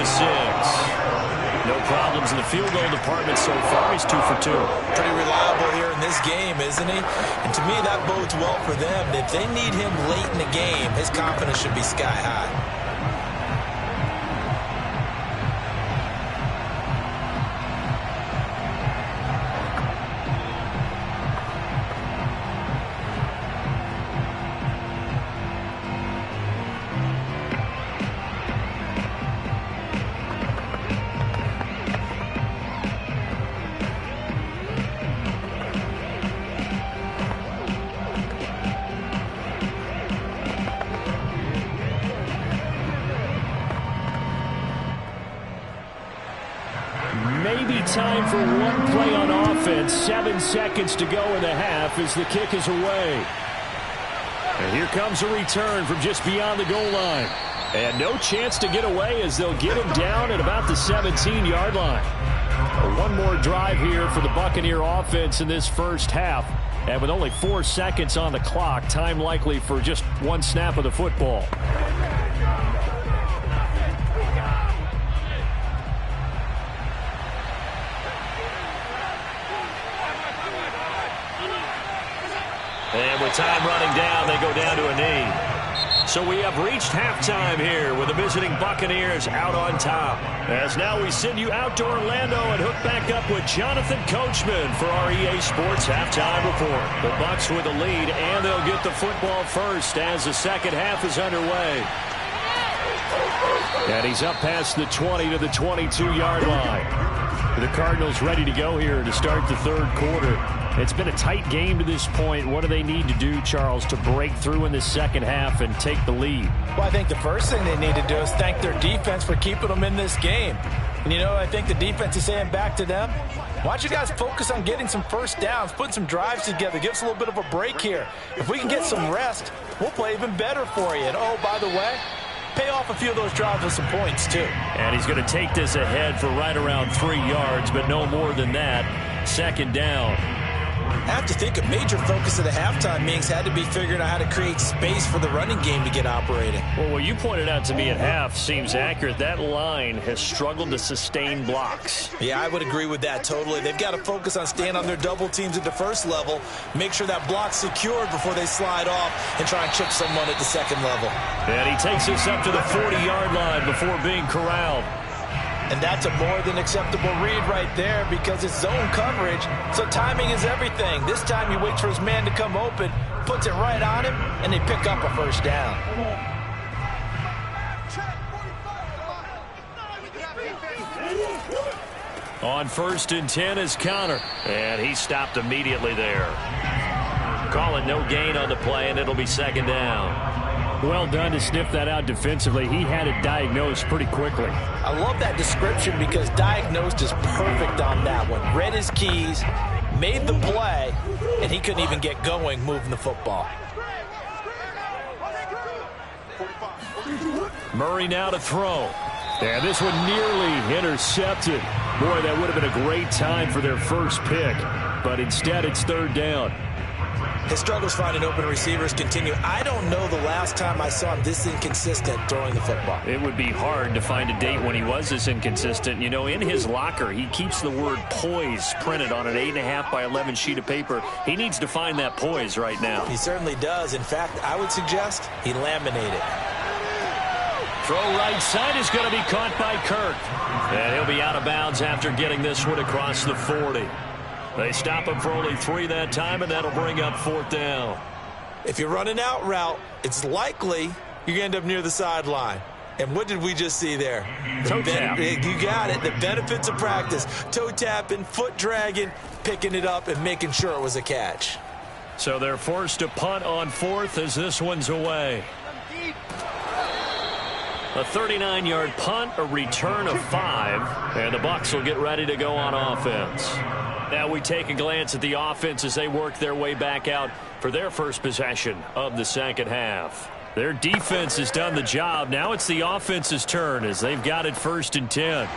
No problems in the field goal department so far. He's 2 for 2. Pretty reliable here in this game, isn't he? And to me, that bodes well for them. If they need him late in the game, his confidence should be sky high. Time for one play on offense. 7 seconds to go in the half as the kick is away. And here comes a return from just beyond the goal line. And no chance to get away as they'll get him down at about the 17-yard line. One more drive here for the Buccaneer offense in this first half. And with only 4 seconds on the clock, time likely for just one snap of the football. And with time running down, they go down to a knee. So we have reached halftime here with the visiting Buccaneers out on top. As now we send you out to Orlando and hook back up with Jonathan Coachman for our EA Sports Halftime Report. The Bucs with the lead, and they'll get the football first as the second half is underway. And he's up past the 20 to the 22-yard line. The Cardinals ready to go here to start the third quarter. It's been a tight game to this point. What do they need to do, Charles, to break through in the second half and take the lead? Well, I think the first thing they need to do is thank their defense for keeping them in this game. And, you know, I think the defense is saying back to them, why don't you guys focus on getting some first downs, putting some drives together, give us a little bit of a break here. If we can get some rest, we'll play even better for you. And, oh, by the way, pay off a few of those drives with some points, too. And he's going to take this ahead for right around 3 yards, but no more than that. Second down. I have to think a major focus of the halftime meetings had to be figuring out how to create space for the running game to get operating. Well, what you pointed out to me at half seems accurate. That line has struggled to sustain blocks. Yeah, I would agree with that totally. They've got to focus on staying on their double teams at the first level, make sure that block's secured before they slide off and try and chip someone at the second level. And he takes us up to the 40-yard line before being corralled. And that's a more than acceptable read right there because it's zone coverage, so timing is everything. This time he waits for his man to come open, puts it right on him, and they pick up a first down. On 1st and 10 is Connor, and he stopped immediately there. Call it no gain on the play, and it'll be second down. Well done to sniff that out defensively. He had it diagnosed pretty quickly. I love that description because diagnosed is perfect on that one. Read his keys, made the play, and he couldn't even get going moving the football. Murray now to throw. And this one nearly intercepted. Boy, that would have been a great time for their first pick. But instead, it's third down. His struggles finding open receivers continue. I don't know the last time I saw him this inconsistent throwing the football. It would be hard to find a date when he was this inconsistent. You know, in his locker, he keeps the word poise printed on an 8.5 by 11 sheet of paper. He needs to find that poise right now. He certainly does. In fact, I would suggest he laminated. Throw right side is going to be caught by Kirk. And he'll be out of bounds after getting this one across the 40. They stop him for only 3 that time, and that'll bring up 4th down. If you're running out route, it's likely you're going to end up near the sideline. And what did we just see there? Toe tap. You got it. The benefits of practice. Toe tapping, foot dragging, picking it up, and making sure it was a catch. So they're forced to punt on 4th as this one's away. A 39-yard punt, a return of 5, and the Bucs will get ready to go on offense. Now we take a glance at the offense as they work their way back out for their first possession of the second half. Their defense has done the job. Now it's the offense's turn as they've got it 1st and 10.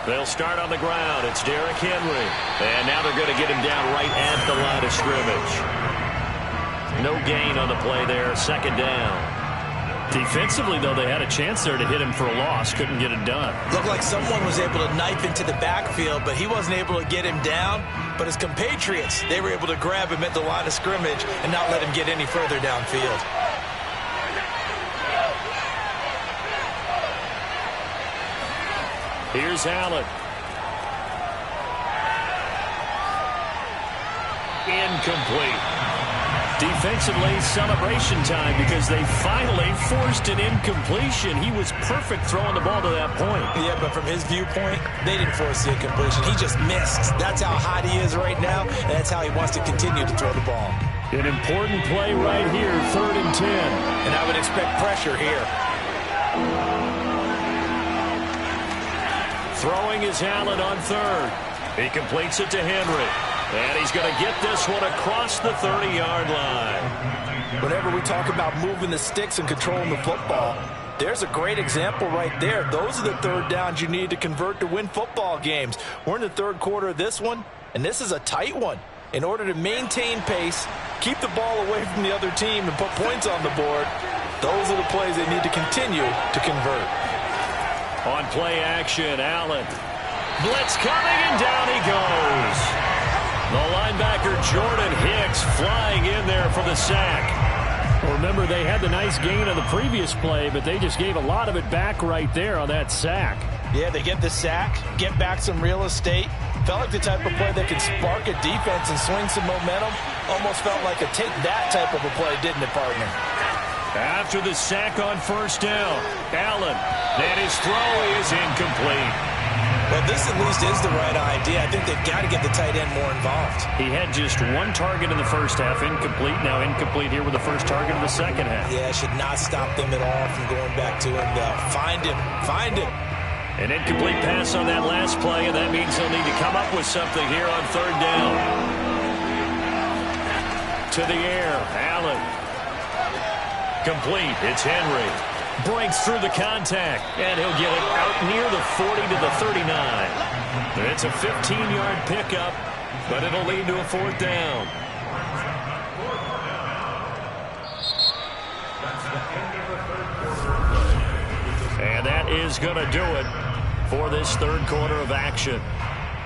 They'll start on the ground. It's Derrick Henry. And now they're going to get him down right at the line of scrimmage. No gain on the play there. Second down. Defensively, though, they had a chance there to hit him for a loss. Couldn't get it done. Looked like someone was able to knife into the backfield, but he wasn't able to get him down. But his compatriots, they were able to grab him at the line of scrimmage and not let him get any further downfield. Here's Allen. Incomplete. Defensively, celebration time because they finally forced an incompletion. He was perfect throwing the ball to that point. Yeah, but from his viewpoint, they didn't force the incompletion. He just missed. That's how hot he is right now, and that's how he wants to continue to throw the ball. An important play right here, 3rd and 10. And I would expect pressure here. Throwing is Allen on 3rd. He completes it to Henry. And he's going to get this one across the 30-yard line. Whenever we talk about moving the sticks and controlling the football, there's a great example right there. Those are the 3rd downs you need to convert to win football games. We're in the 3rd quarter of this one, and this is a tight one. In order to maintain pace, keep the ball away from the other team, and put points on the board, those are the plays they need to continue to convert. On play action, Allen. Blitz coming, and down he goes. The linebacker, Jordan Hicks, flying in there for the sack. Well, remember, they had the nice gain on the previous play, but they just gave a lot of it back right there on that sack. Yeah, they get the sack, get back some real estate. Felt like the type of play that could spark a defense and swing some momentum. Almost felt like a take that type of a play, didn't it, partner? After the sack on 1st down, Allen, and his throw is incomplete. Well, this at least is the right idea. I think they've got to get the tight end more involved. He had just 1 target in the first half, incomplete. Now incomplete here with the first target in the second half. Yeah, it should not stop them at all from going back to him. Find him. Find him. An incomplete pass on that last play, and that means they'll need to come up with something here on 3rd down. To the air, Allen. Complete. It's Henry. Breaks through the contact, and he'll get it out near the 40 to the 39. It's a 15-yard pickup, but it'll lead to a 4th down. And that is going to do it for this 3rd quarter of action.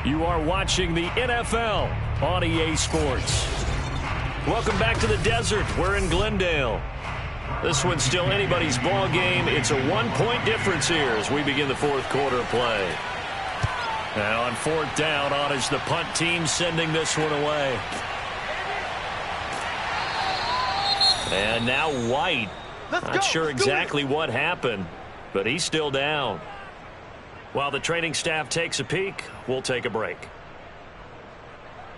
You are watching the NFL on EA Sports. Welcome back to the desert. We're in Glendale. This one's still anybody's ball game. It's a 1-point difference here as we begin the 4th quarter of play. And on 4th down, on is the punt team sending this one away. And now White. Not sure exactly what happened, but he's still down. While the training staff takes a peek, we'll take a break.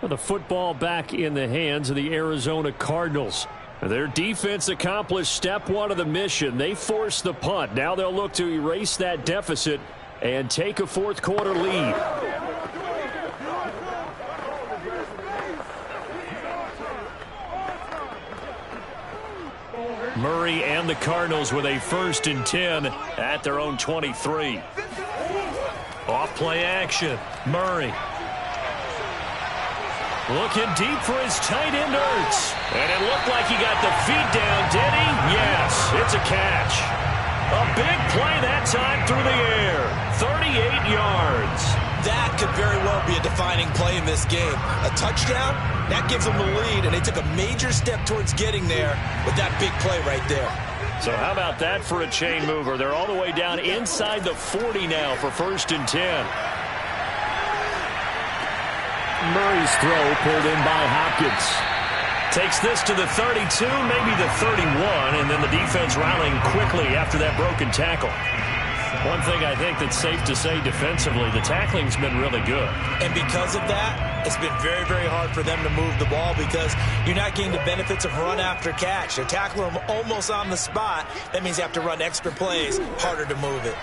The football back in the hands of the Arizona Cardinals. Their defense accomplished step 1 of the mission. They forced the punt. Now they'll look to erase that deficit and take a 4th quarter lead. Murray and the Cardinals with a 1st and 10 at their own 23. Off play action. Murray. Looking deep for his tight end, Ertz. And it looked like he got the feet down, did he? Yes, it's a catch. A big play that time through the air. 38 yards. That could very well be a defining play in this game. A touchdown, that gives them the lead, and they took a major step towards getting there with that big play right there. So how about that for a chain mover? They're all the way down inside the 40 now for 1st and 10. Murray's throw pulled in by Hopkins. Takes this to the 32, maybe the 31, and then the defense rallying quickly after that broken tackle. One thing I think that's safe to say defensively, the tackling's been really good. And because of that, it's been very, very hard for them to move the ball because you're not getting the benefits of run after catch. They're tackling them almost on the spot. That means you have to run extra plays, harder to move it.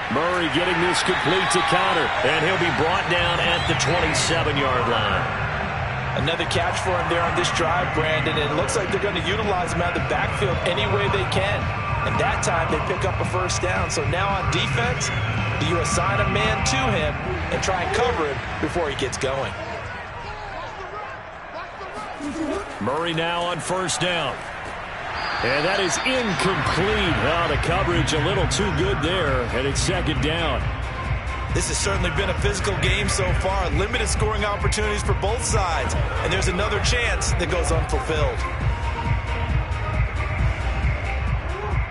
Murray getting this complete to Conner, and he'll be brought down at the 27-yard line. Another catch for him there on this drive, Brandon. And it looks like they're going to utilize him out of the backfield any way they can. And that time they pick up a first down. So now on defense, do you assign a man to him and try and cover him before he gets going? Murray now on first down. And that is incomplete. Oh, the coverage a little too good there, and it's second down. This has certainly been a physical game so far. Limited scoring opportunities for both sides. And there's another chance that goes unfulfilled.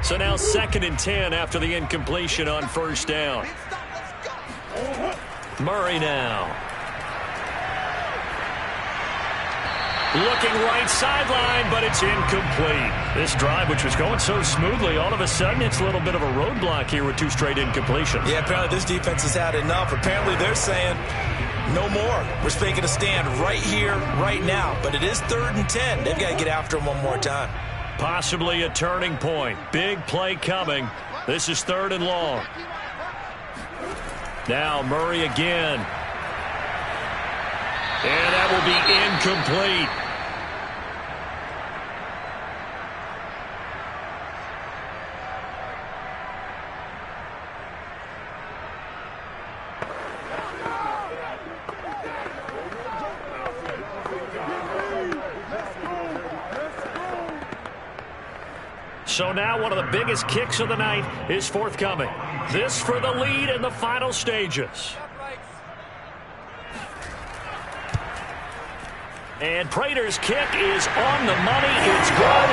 So now 2nd and 10 after the incompletion on first down. Murray now. Looking right sideline, but it's incomplete. This drive, which was going so smoothly, all of a sudden it's a little bit of a roadblock here with 2 straight incompletions. Yeah, apparently this defense has had enough. Apparently they're saying no more. We're making a stand right here, right now. But it is 3rd and 10. They've got to get after him one more time. Possibly a turning point. Big play coming. This is 3rd and long. Now Murray again. And that will be incomplete. So now one of the biggest kicks of the night is forthcoming. This for the lead in the final stages. And Prater's kick is on the money. It's good.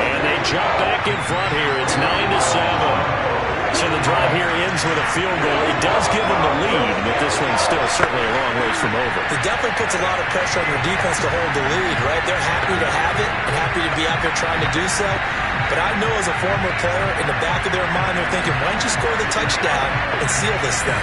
And they jump back in front here. It's 9-7. So the drive here ends with a field goal. It does give them the lead, but this one's still certainly a long ways from over. It definitely puts a lot of pressure on their defense to hold the lead, right? They're happy to have it and happy to be out there trying to do so. But I know as a former player, in the back of their mind, they're thinking, why don't you score the touchdown and seal this thing?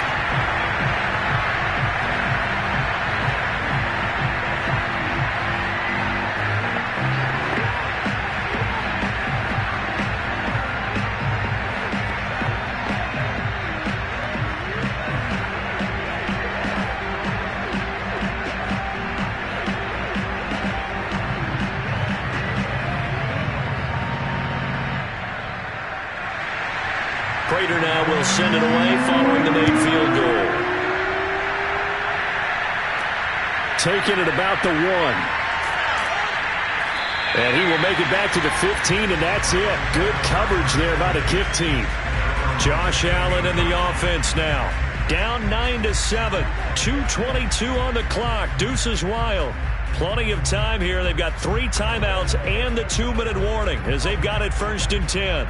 Prater now will send it away following the made field goal. Taking it about the 1. And he will make it back to the 15, and that's it. Good coverage there by the kick team. Josh Allen in the offense now. Down 9-7. 2:22 on the clock. Deuces wild. Plenty of time here. They've got 3 timeouts and the 2-minute warning as they've got it 1st and 10.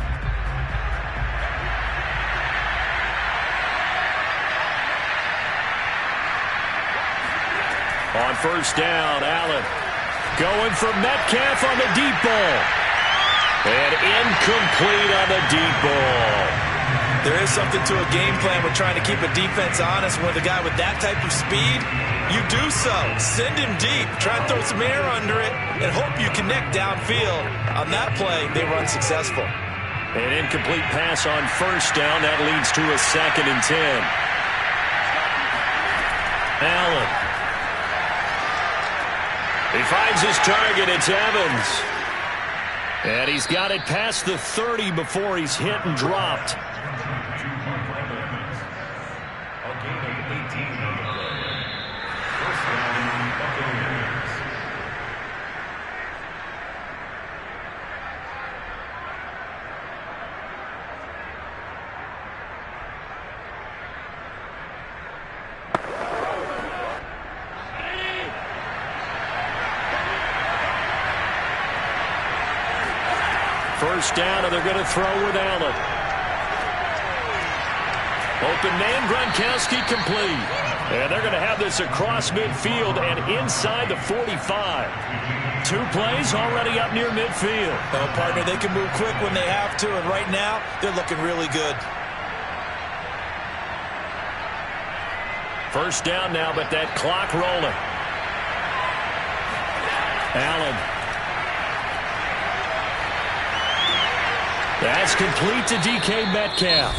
On first down, Allen going for Metcalf on the deep ball. And incomplete on the deep ball. There is something to a game plan with trying to keep a defense honest. With a guy with that type of speed, you do so. Send him deep. Try and throw some air under it and hope you connect downfield. On that play, they were unsuccessful. An incomplete pass on first down. That leads to a 2nd and 10. Allen. He finds his target. It's Evans. And he's got it past the 30 before he's hit and dropped. First down, and they're going to throw with Allen. Open man, Gronkowski complete. And they're going to have this across midfield and inside the 45. 2 plays already up near midfield. Well, partner, they can move quick when they have to, and right now, they're looking really good. First down now, but that clock rolling. Allen. That's complete to DK Metcalf.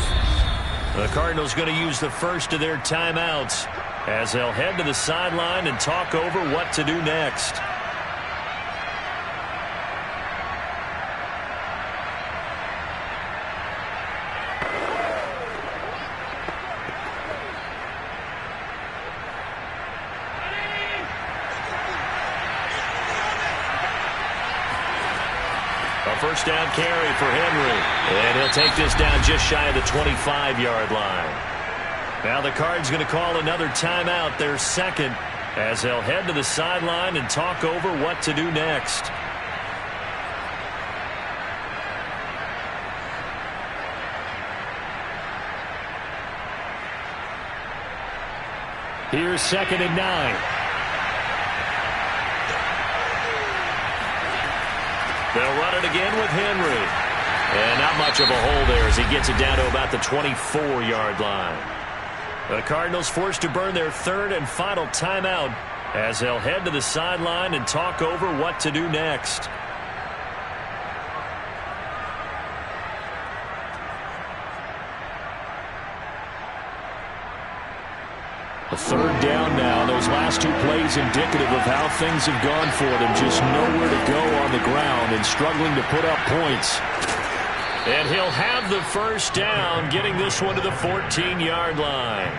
The Cardinals going to use the first of their timeouts. as they'll head to the sideline and talk over what to do next. A first down carry for Henry. And he'll take this down just shy of the 25-yard line. Now the Cards going to call another timeout, their second, as they'll head to the sideline and talk over what to do next. Here's 2nd and 9. They'll run it again with Henry. And not much of a hole there as he gets it down to about the 24-yard line. The Cardinals forced to burn their third and final timeout as they'll head to the sideline and talk over what to do next. A third down now. Those last two plays indicative of how things have gone for them. Just nowhere to go on the ground and struggling to put up points. And he'll have the first down, getting this one to the 14-yard line.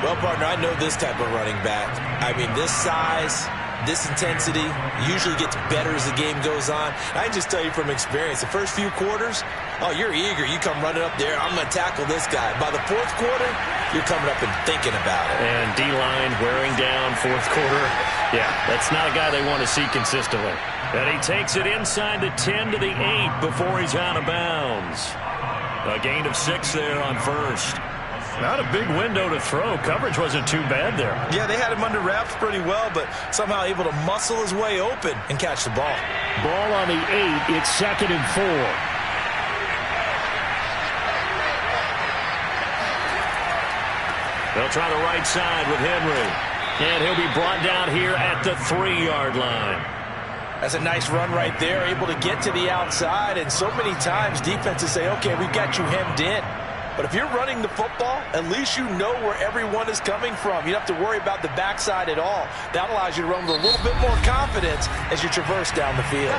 Well, partner, I know this type of running back. I mean, this size, this intensity usually gets better as the game goes on. I can just tell you from experience, the first few quarters, oh, you're eager. You come running up there, I'm going to tackle this guy. By the fourth quarter, you're coming up and thinking about it. And D-line wearing down fourth quarter. Yeah, that's not a guy they want to see consistently. And he takes it inside the 10 to the 8 before he's out of bounds. A gain of 6 there on first. Not a big window to throw. Coverage wasn't too bad there. Yeah, they had him under wraps pretty well, but somehow able to muscle his way open and catch the ball. Ball on the 8. It's 2nd and 4. They'll try the right side with Henry. And he'll be brought down here at the 3-yard line. That's a nice run right there, able to get to the outside. And so many times defenses say, okay, we've got you hemmed in. But if you're running the football, at least you know where everyone is coming from. You don't have to worry about the backside at all. That allows you to run with a little bit more confidence as you traverse down the field.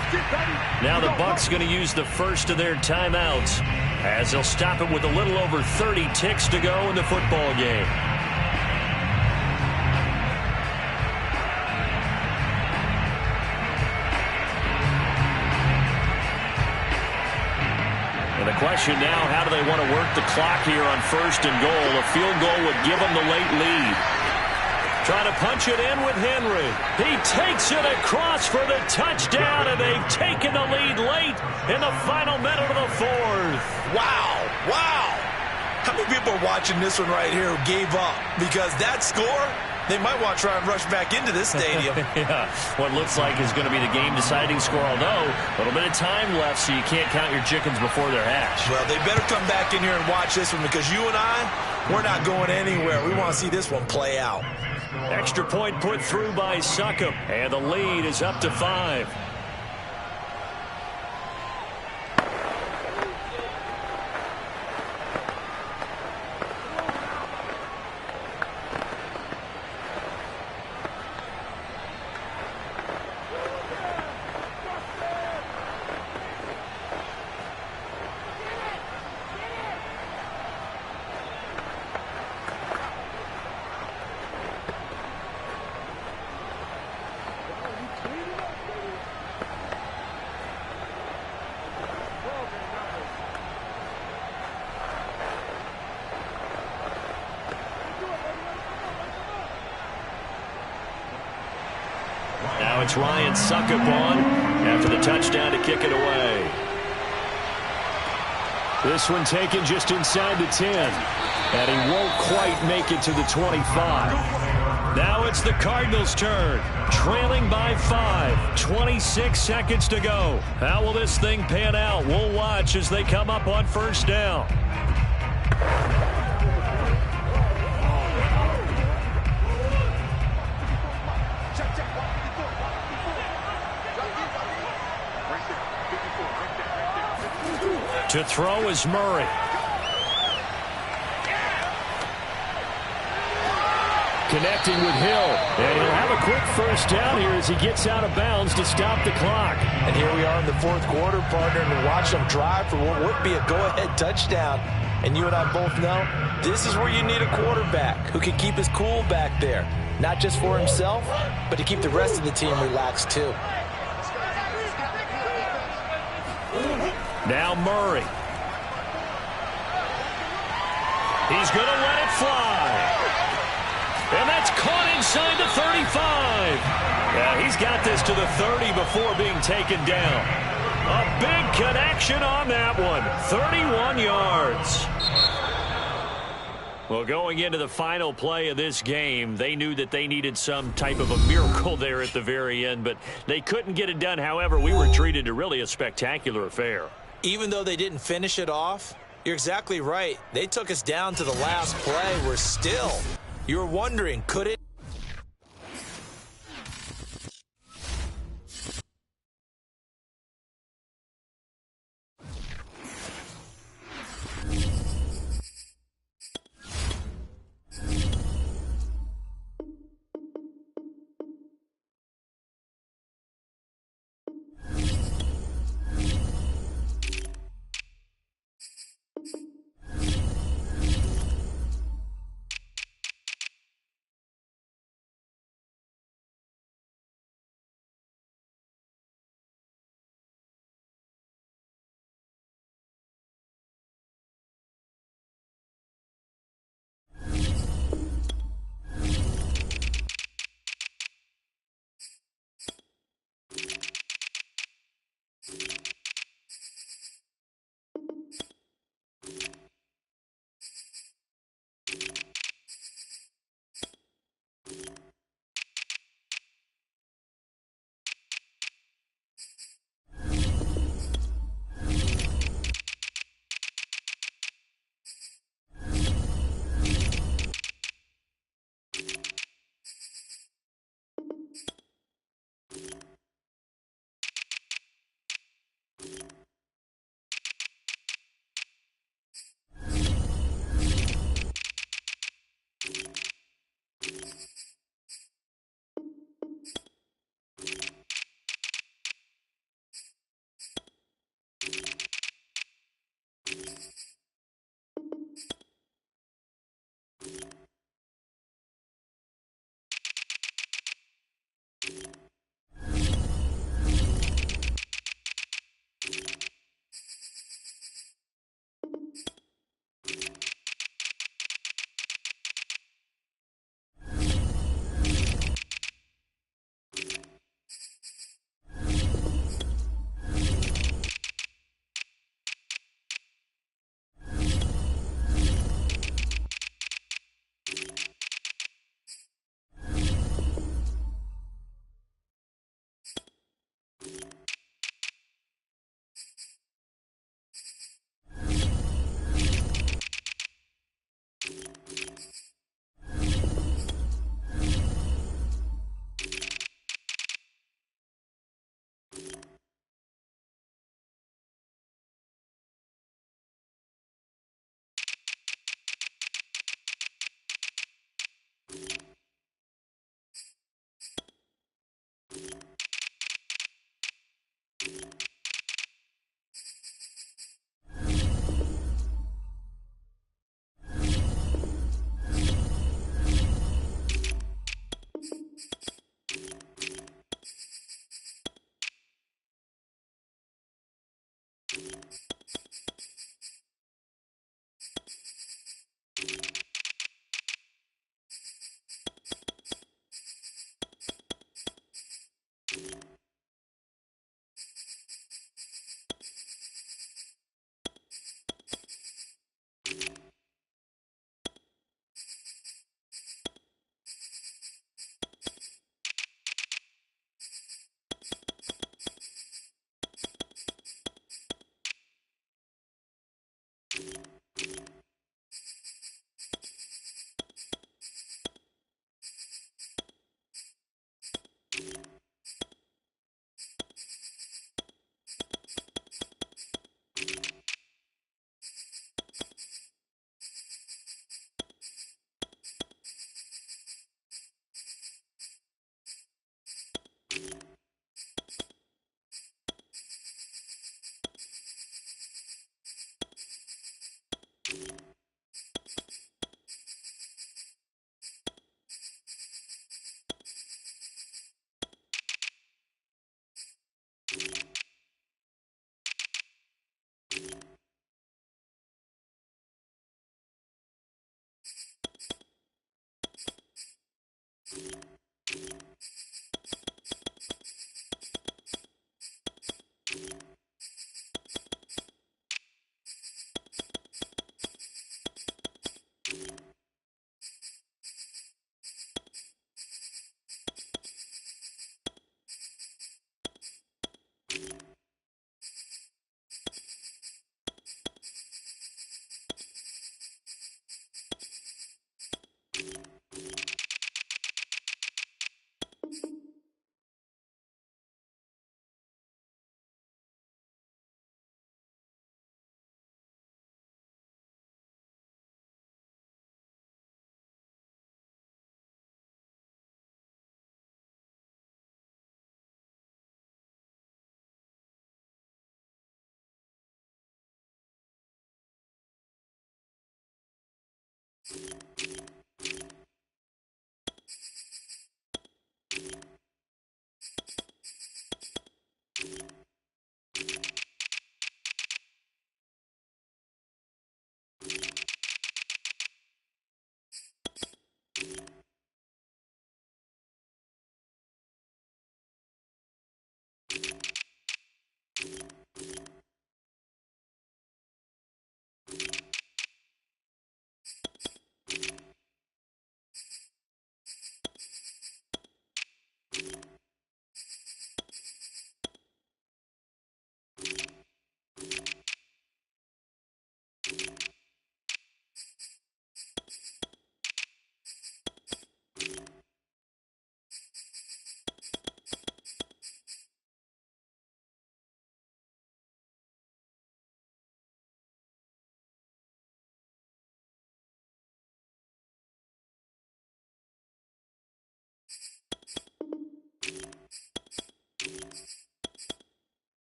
Now the Bucs going to use the first of their timeouts as they'll stop it with a little over 30 ticks to go in the football game. And the question now, how do they want to work the clock here on 1st and goal? A field goal would give them the late lead. Trying to punch it in with Henry. He takes it across for the touchdown, and they've taken the lead late in the final minute of the 4th. Wow, wow. How many people are watching this one right here who gave up? Because that score, they might want to try and rush back into this stadium. Yeah, what looks like is going to be the game-deciding score, although a little bit of time left, so you can't count your chickens before they're hatched. Well, they better come back in here and watch this one because you and I, we're not going anywhere. We want to see this one play out. Extra point put through by Succop, and the lead is up to 5. Now it's Ryan Succop on after the touchdown to kick it away. This one taken just inside the 10. And he won't quite make it to the 25. Now it's the Cardinals' turn. Trailing by 5. 26 seconds to go. How will this thing pan out? We'll watch as they come up on 1st down. To throw is Murray. connecting with Hill. And he'll have a quick first down here as he gets out of bounds to stop the clock. And here we are in the fourth quarter, partner, and watch them drive for what would be a go-ahead touchdown. And you and I both know this is where you need a quarterback who can keep his cool back there. Not just for himself, but to keep the rest of the team relaxed too. Now Murray. He's going to let it fly. And that's caught inside the 35. Yeah, he's got this to the 30 before being taken down. A big connection on that one. 31 yards. Well, going into the final play of this game, they knew that they needed some type of a miracle there at the very end, but they couldn't get it done. However, we were treated to really a spectacular affair. Even though they didn't finish it off, you're exactly right. They took us down to the last play. We're still, you're wondering, could it?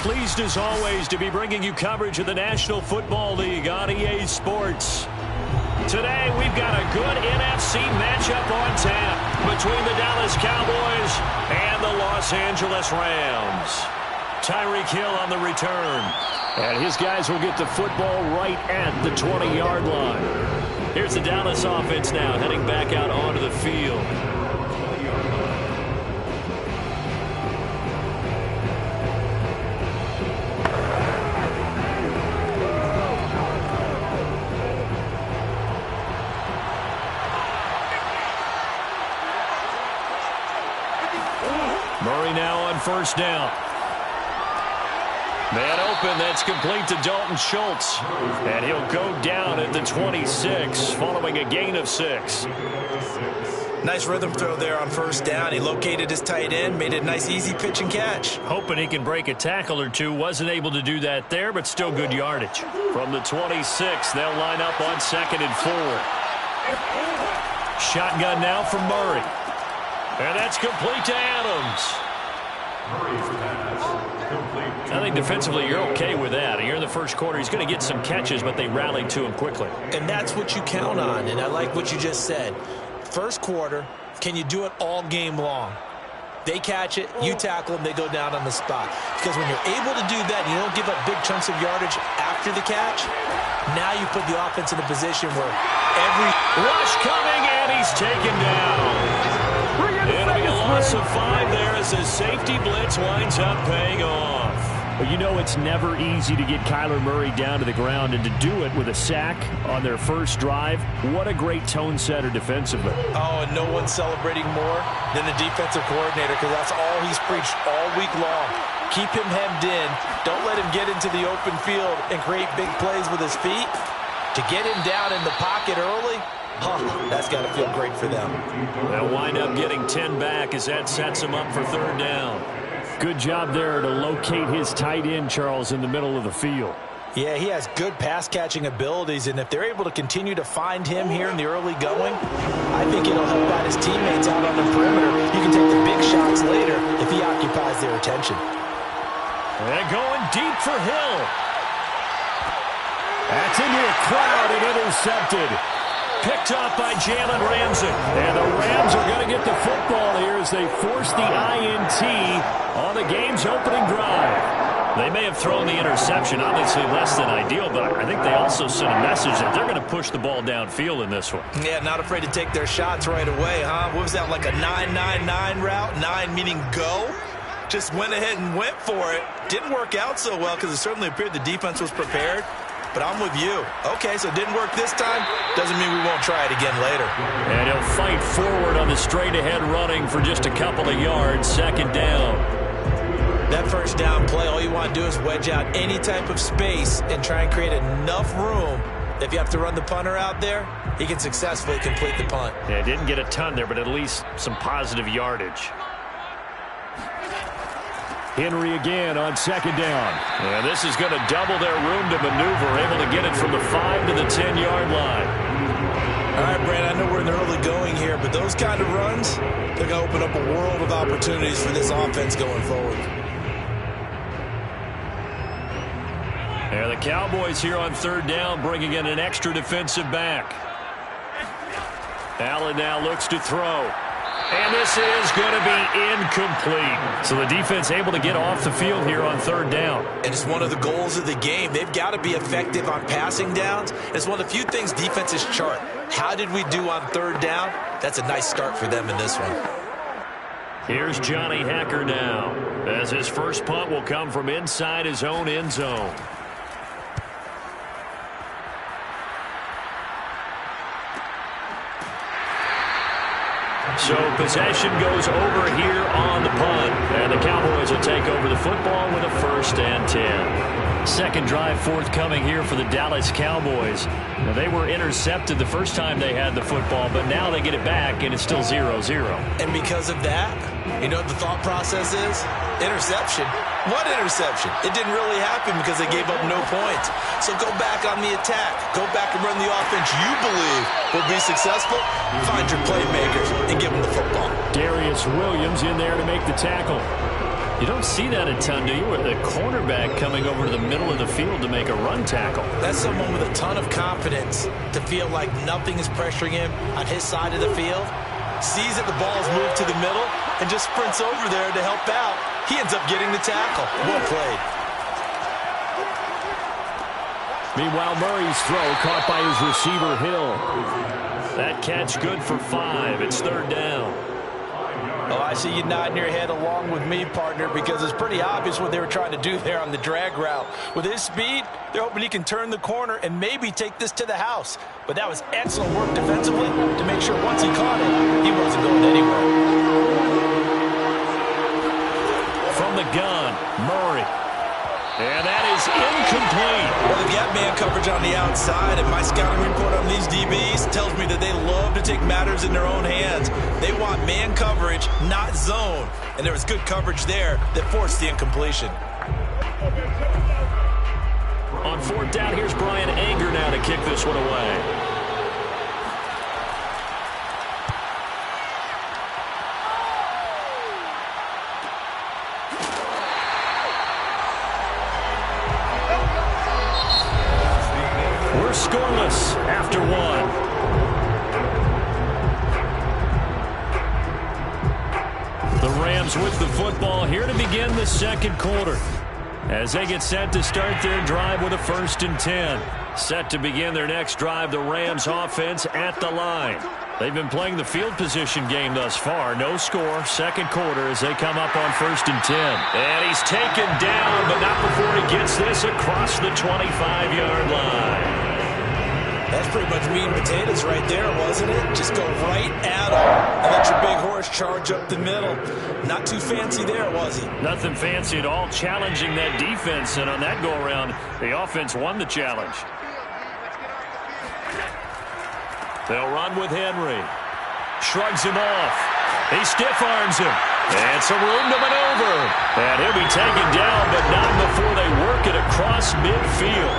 Pleased as always to be bringing you coverage of the National Football League on EA Sports. Today we've got a good NFC matchup on tap between the Dallas Cowboys and the Los Angeles Rams. Tyreek Hill on the return. And his guys will get the football right at the 20-yard line. Here's the Dallas offense now heading back out onto the field. Murray now on first down. Man open, that's complete to Dalton Schultz. And he'll go down at the 26 following a gain of 6. Nice rhythm throw there on first down. He located his tight end, made it a nice easy pitch and catch. Hoping he can break a tackle or two. Wasn't able to do that there, but still good yardage. From the 26, they'll line up on 2nd and 4. Shotgun now from Murray. And that's complete to Adams. I think defensively you're okay with that. Here in the first quarter, he's going to get some catches, but they rallied to him quickly. And that's what you count on, and I like what you just said. First quarter, can you do it all game long? They catch it, you tackle them, they go down on the spot. Because when you're able to do that, and you don't give up big chunks of yardage after the catch, now you put the offense in a position where every rush coming, and he's taken down. It'll be a loss of 5 there as the safety blitz winds up paying off. Well, you know it's never easy to get Kyler Murray down to the ground, and to do it with a sack on their first drive, what a great tone setter defensively. Oh, and no one's celebrating more than the defensive coordinator, because that's all he's preached all week long. Keep him hemmed in. Don't let him get into the open field and create big plays with his feet. To get him down in the pocket early, that's got to feel great for them. They'll wind up getting 10 back as that sets him up for 3rd down. Good job there to locate his tight end, Charles, in the middle of the field. Yeah, he has good pass-catching abilities, and if they're able to continue to find him here in the early going, I think it'll help out his teammates out on the perimeter. You can take the big shots later if he occupies their attention. And going deep for Hill. That's into a crowd and intercepted. Picked up by Jalen Ramsey. And the Rams are going to get the football here as they force the INT on the game's opening drive. They may have thrown the interception, obviously less than ideal, but I think they also sent a message that they're going to push the ball downfield in this one. Yeah, not afraid to take their shots right away, huh? What was that, like a 9-9-9 route? 9 meaning go? Just went ahead and went for it. Didn't work out so well because it certainly appeared the defense was prepared. But I'm with you. Okay, so it didn't work this time. Doesn't mean we won't try it again later. And he'll fight forward on the straight-ahead running for just a couple of yards. 2nd down. That first down play, all you want to do is wedge out any type of space and try and create enough room. If you have to run the punter out there, he can successfully complete the punt. Yeah, didn't get a ton there, but at least some positive yardage. Henry again on 2nd down. And this is going to double their room to maneuver, able to get it from the 5 to the 10-yard line. All right, Brad, I know we're in the early going here, but those kind of runs, they're going to open up a world of opportunities for this offense going forward. And the Cowboys here on 3rd down, bringing in an extra defensive back. Allen now looks to throw. And this is going to be incomplete. So the defense able to get off the field here on 3rd down. And it's one of the goals of the game. They've got to be effective on passing downs. It's one of the few things defenses chart. How did we do on 3rd down? That's a nice start for them in this one. Here's Johnny Hekker now, as his first punt will come from inside his own end zone. So possession goes over here on the punt. And the Cowboys will take over the football with a 1st and 10. Second drive forthcoming here for the Dallas Cowboys. Now, they were intercepted the first time they had the football, but now they get it back, and it's still 0-0. And because of that, you know what the thought process is? Interception. What interception? It didn't really happen because they gave up no points. So go back on the attack. Go back and run the offense you believe will be successful. Find your playmakers and give them the football. Darius Williams in there to make the tackle. You don't see that a ton, do you? With the cornerback coming over to the middle of the field to make a run tackle. That's someone with a ton of confidence to feel like nothing is pressuring him on his side of the field. Sees that the ball's moved to the middle and just sprints over there to help out. He ends up getting the tackle. Well played. Meanwhile, Murray's throw caught by his receiver, Hill. That catch good for 5. It's 3rd down. Oh, I see you nodding your head along with me, partner, because it's pretty obvious what they were trying to do there on the drag route. With his speed, they're hoping he can turn the corner and maybe take this to the house. But that was excellent work defensively to make sure once he caught it, he wasn't going anywhere. From the gun, Murray. And that is incomplete. Well, they've got man coverage on the outside, and my scouting report on these DBs tells me that they love to take matters in their own hands. They want man coverage, not zone. And there was good coverage there that forced the incompletion. On 4th down, here's Brian Anger now to kick this one away. We're scoreless after one. The Rams with the football here to begin the second quarter as they get set to start their drive with a 1st and 10. Set to begin their next drive, the Rams offense at the line. They've been playing the field position game thus far. No score, second quarter as they come up on 1st and 10. And he's taken down, but not before he gets this across the 25-yard line. That's pretty much meat and potatoes right there, wasn't it? Just go right at him and let your big horse charge up the middle. Not too fancy there, was he? Nothing fancy at all, challenging that defense, and on that go-around, the offense won the challenge. They'll run with Henry. Shrugs him off. He stiff-arms him. And some room to maneuver. And he'll be taken down, but not before they work it across midfield.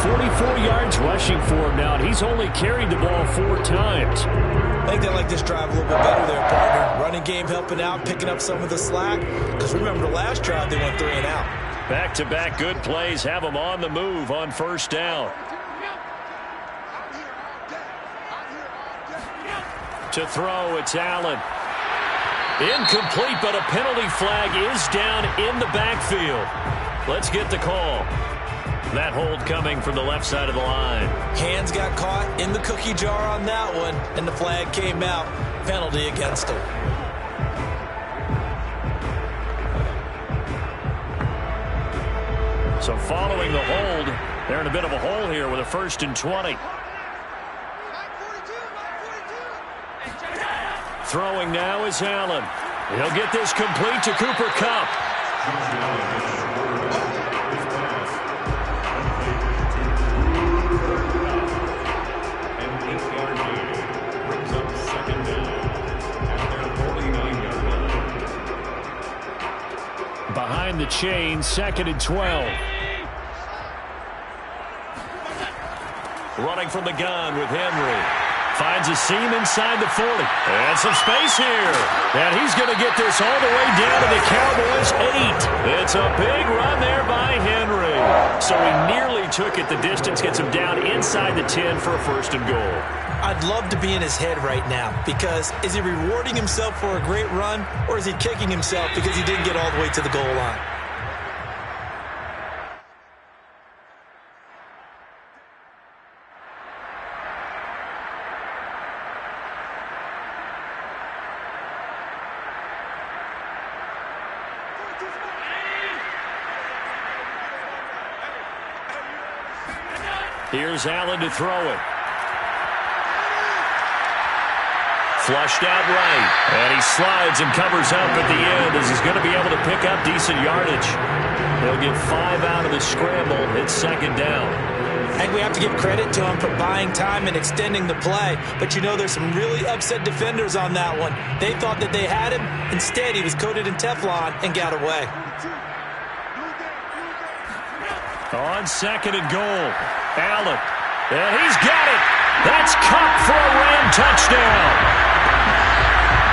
44 yards rushing for him now, and he's only carried the ball 4 times. I think they like this drive a little bit better there, partner. Running game helping out, picking up some of the slack. Because remember, the last drive they went 3 and out. Back-to-back good plays have them on the move on 1st down. To throw, it's Allen. Incomplete, but a penalty flag is down in the backfield. Let's get the call. That hold coming from the left side of the line. Hands got caught in the cookie jar on that one, and the flag came out. Penalty against him. So following the hold, they're in a bit of a hole here with a 1st and 20. Throwing now is Allen. He'll get this complete to Cooper Kupp. Behind the chain, 2nd and 12. Running from the gun with Henry. Finds a seam inside the 40. And some space here. And he's going to get this all the way down to the Cowboys' 8. It's a big run there by Henry. So he nearly took it the distance, gets him down inside the 10 for a 1st and goal. I'd love to be in his head right now, because is he rewarding himself for a great run, or is he kicking himself because he didn't get all the way to the goal line? Here's Allen to throw it. Flushed out right. And he slides and covers up at the end as he's going to be able to pick up decent yardage. He'll get 5 out of the scramble. It's 2nd down. And we have to give credit to him for buying time and extending the play. But you know, there's some really upset defenders on that one. They thought that they had him. Instead, he was coated in Teflon and got away. On 2nd and goal, Allen. And he's got it. That's Kupp for a Ram touchdown.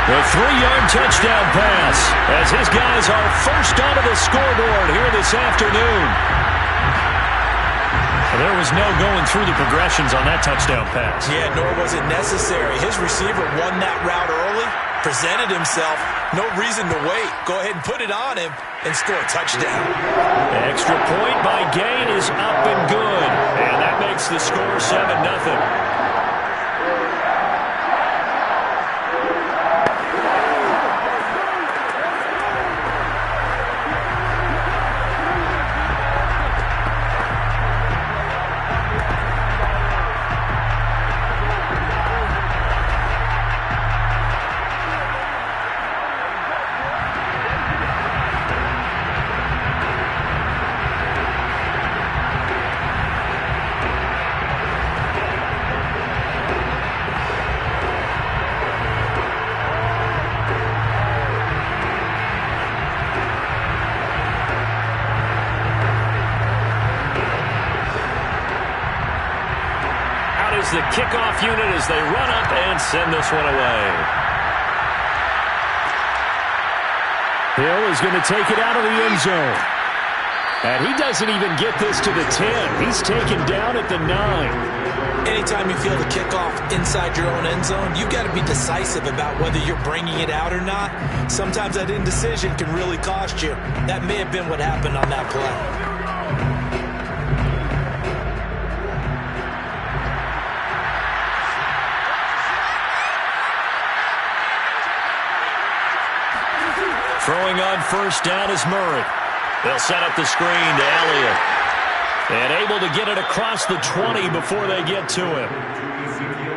The 3-yard touchdown pass as his guys are first onto the scoreboard here this afternoon. There was no going through the progressions on that touchdown pass. Yeah, nor was it necessary. His receiver won that route early, presented himself. No reason to wait. Go ahead and put it on him and score a touchdown. Extra point by Gain is up and good. And that makes the score 7-0. The kickoff unit as they run up and send this one away. Hill is going to take it out of the end zone. And he doesn't even get this to the 10. He's taken down at the 9. Anytime you feel the kickoff inside your own end zone, you've got to be decisive about whether you're bringing it out or not. Sometimes that indecision can really cost you. That may have been what happened on that play. Throwing on first down is Murray. They'll set up the screen to Elliott. And able to get it across the 20 before they get to him.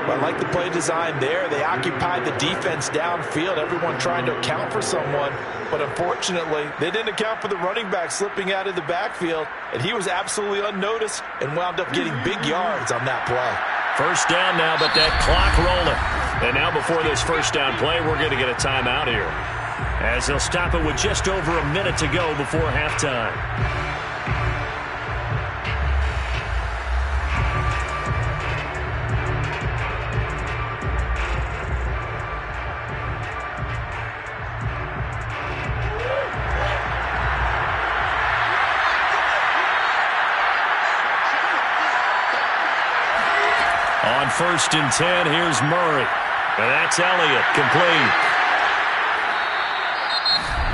Well, I like the play design there. They occupied the defense downfield, everyone trying to account for someone. But unfortunately, they didn't account for the running back slipping out of the backfield. And he was absolutely unnoticed and wound up getting big yards on that play. First down now, but that clock rolling. And now before this first down play, we're going to get a timeout here, as they'll stop it with just over a minute to go before halftime. On first and 10, here's Murray. And that's Elliott, complete.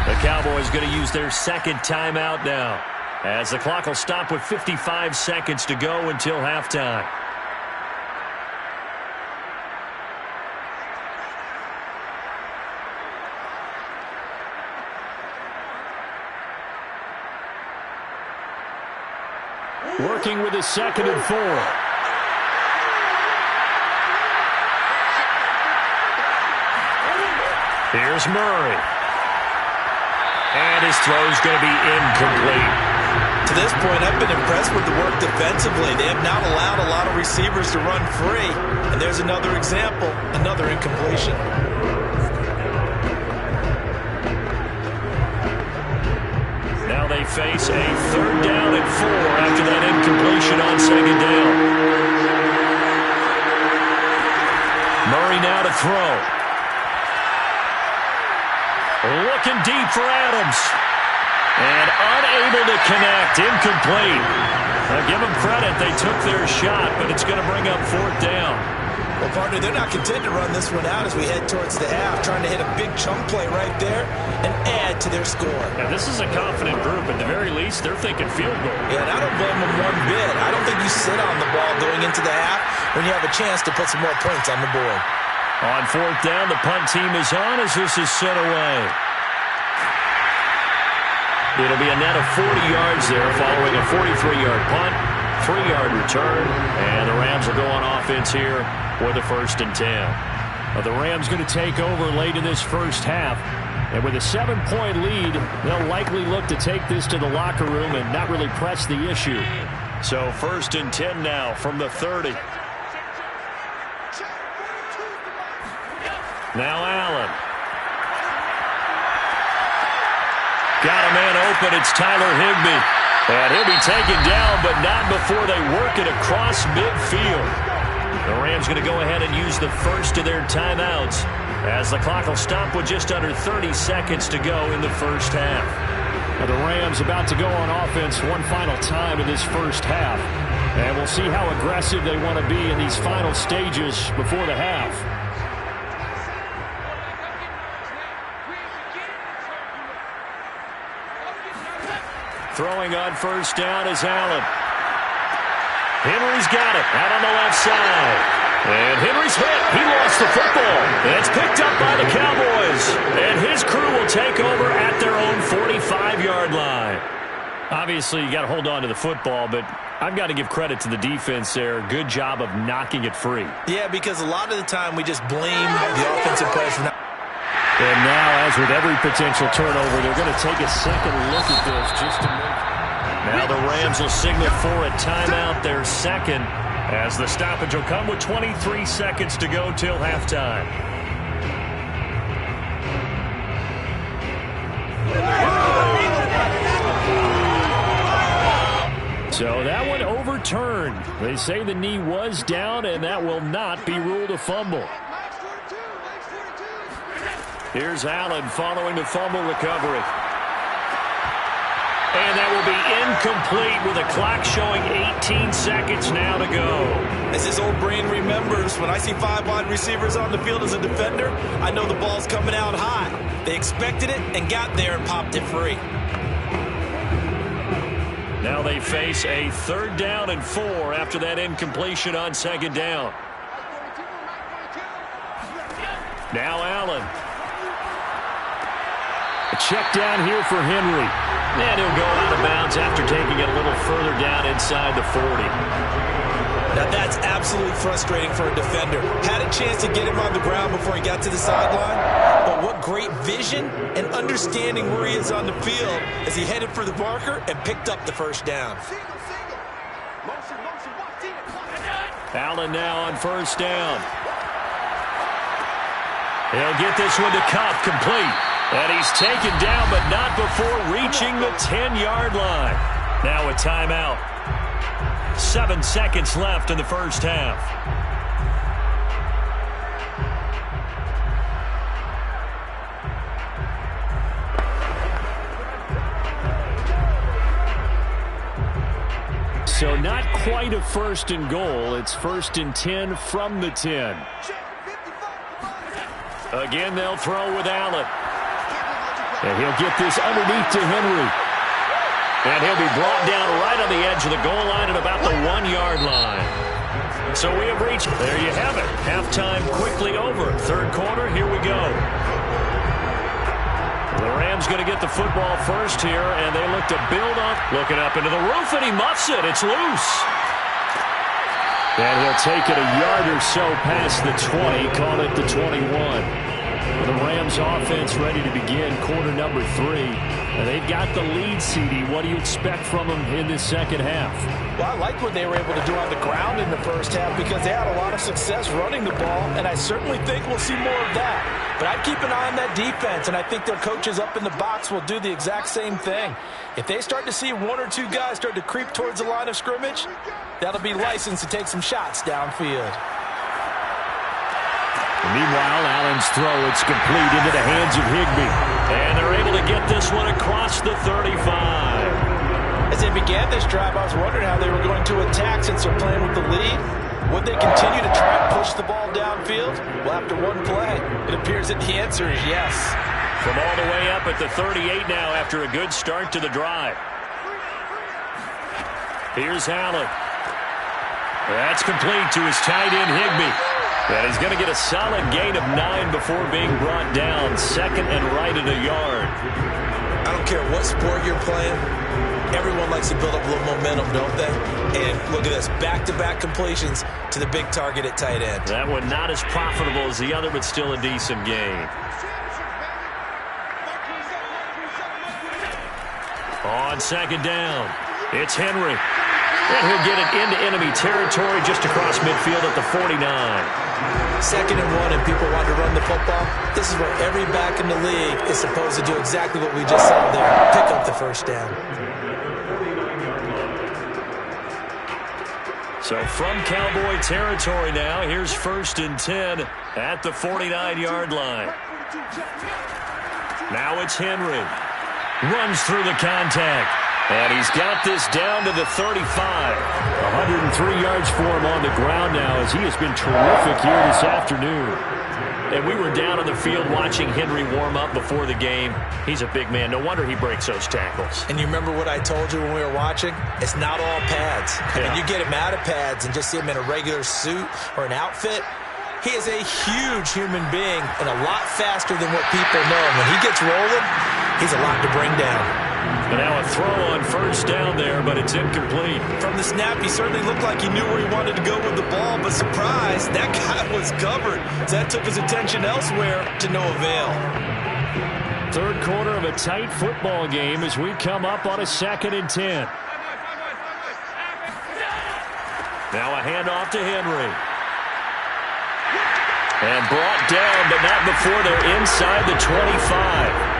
The Cowboys going to use their second timeout now, as the clock will stop with 55 seconds to go until halftime. Working with a 2nd and 4. Here's Murray. And his throw's going to be incomplete. To this point, I've been impressed with the work defensively. They have not allowed a lot of receivers to run free. And there's another example, another incompletion. Now they face a 3rd down and 4 after that incompletion on 2nd down. Murray now to throw. Looking deep for Adams. And unable to connect. Incomplete. Now give them credit. They took their shot, but it's going to bring up 4th down. Well, partner, they're not content to run this one out as we head towards the half, trying to hit a big chunk play right there and add to their score. Now, this is a confident group. At the very least, they're thinking field goal. Yeah, and I don't blame them one bit. I don't think you sit on the ball going into the half when you have a chance to put some more points on the board. On 4th down, the punt team is on as this is sent away. It'll be a net of 40 yards there following a 43-yard punt, 3-yard return, and the Rams will go on offense here with a 1st and 10. Now, the Rams going to take over late in this first half, and with a 7-point lead, they'll likely look to take this to the locker room and not really press the issue. So 1st and 10 now from the 30. Now Allen. Got a man open. It's Tyler Higbee. And he'll be taken down, but not before they work it across midfield. The Rams going to go ahead and use the first of their timeouts, as the clock will stop with just under 30 seconds to go in the first half. Now the Rams about to go on offense one final time in this first half. And we'll see how aggressive they want to be in these final stages before the half. Throwing on first down is Allen. Henry's got it out on the left side. And Henry's hit. He lost the football. And it's picked up by the Cowboys. And his crew will take over at their own 45-yard line. Obviously, you got to hold on to the football, but I've got to give credit to the defense there. Good job of knocking it free. Yeah, because a lot of the time we just blame the offensive players for not. And now, as with every potential turnover, they're going to take a second look at this just to make. Now the Rams will signal for a timeout, their second, as the stoppage will come with 23 seconds to go till halftime. So that one overturned. They say the knee was down, and that will not be ruled a fumble. Here's Allen following the fumble recovery. And that will be incomplete with the clock showing 18 seconds now to go. As his old brain remembers, when I see 5 wide receivers on the field as a defender, I know the ball's coming out hot. They expected it and got there and popped it free. Now they face a 3rd down and 4 after that incompletion on 2nd down. Now Allen. A check down here for Henry. And he'll go out of bounds after taking it a little further down inside the 40. Now that's absolutely frustrating for a defender. Had a chance to get him on the ground before he got to the sideline, but what great vision and understanding where he is on the field as he headed for the marker and picked up the 1st down. Allen now on 1st down. He'll get this one to Kupp, complete. And he's taken down, but not before reaching the 10-yard line. Now a timeout. 7 seconds left in the 1st half. So not quite a 1st and goal. It's 1st and 10 from the 10. Again, they'll throw with Allen. And he'll get this underneath to Henry. And he'll be brought down right on the edge of the goal line at about the 1-yard line. So we have reached, there you have it. Halftime quickly over. 3rd quarter, here we go. The Rams going to get the football first here, and they look to build up. Looking up into the roof, and he muffs it. It's loose. And he'll take it a yard or so past the 20, call it the 21. The Rams offense ready to begin quarter number 3. And they've got the lead, CD. What do you expect from them in this 2nd half? Well, I like what they were able to do on the ground in the 1st half because they had a lot of success running the ball, and I certainly think we'll see more of that. But I'd keep an eye on that defense, and I think their coaches up in the box will do the exact same thing. If they start to see 1 or 2 guys start to creep towards the line of scrimmage, that'll be licensed to take some shots downfield. Meanwhile, Allen's throw, it's complete into the hands of Higbee. And they're able to get this one across the 35. As they began this drive, I was wondering how they were going to attack since they're playing with the lead. Would they continue to try and push the ball downfield? Well, after one play, it appears that the answer is yes. From all the way up at the 38 now after a good start to the drive. Here's Allen. That's complete to his tight end, Higbee. And he's going to get a solid gain of 9 before being brought down. 2nd and right at a yard. I don't care what sport you're playing. Everyone likes to build up a little momentum, don't they? And look at this, back-to-back completions to the big target at tight end. That one not as profitable as the other, but still a decent gain. On 2nd down, it's Henry. And he'll get it into enemy territory just across midfield at the 49. 2nd and 1, and people want to run the football. This is where every back in the league is supposed to do exactly what we just saw there. Pick up the 1st down. So from Cowboy territory now, here's 1st and 10 at the 49-yard line. Now it's Henry. Runs through the contact. And he's got this down to the 35. 103 yards for him on the ground now as he has been terrific here this afternoon. And we were down on the field watching Henry warm up before the game. He's a big man. No wonder he breaks those tackles. And you remember what I told you when we were watching? It's not all pads. Yeah. And you get him out of pads and just see him in a regular suit or an outfit. He is a huge human being and a lot faster than what people know. And when he gets rolling, he's a lot to bring down. And now a throw on 1st down there, but it's incomplete. From the snap, he certainly looked like he knew where he wanted to go with the ball, but surprise, that guy was covered. So that took his attention elsewhere to no avail. 3rd quarter of a tight football game as we come up on a 2nd and 10. Now a handoff to Henry. And brought down, but not before they're inside the 25.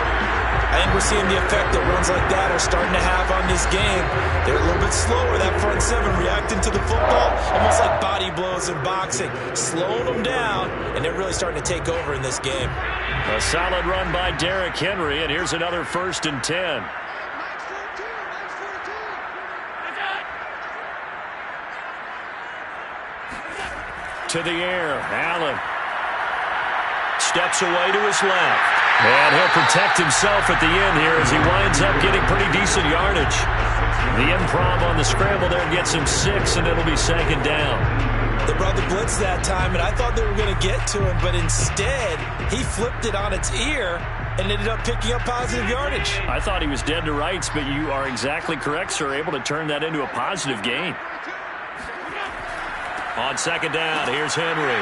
I think we're seeing the effect that runs like that are starting to have on this game. They're a little bit slower, that front 7, reacting to the football, almost like body blows in boxing, slowing them down, and they're really starting to take over in this game. A solid run by Derrick Henry, and here's another 1st and 10. to the air. Allen steps away to his left. And he'll protect himself at the end here as he winds up getting pretty decent yardage. The improv on the scramble there gets him 6, and it'll be second down. They brought the blitz that time, and I thought they were going to get to him, but instead he flipped it on its ear and ended up picking up positive yardage. I thought he was dead to rights, but you are exactly correct, sir. Able to turn that into a positive gain. On second down, here's Henry.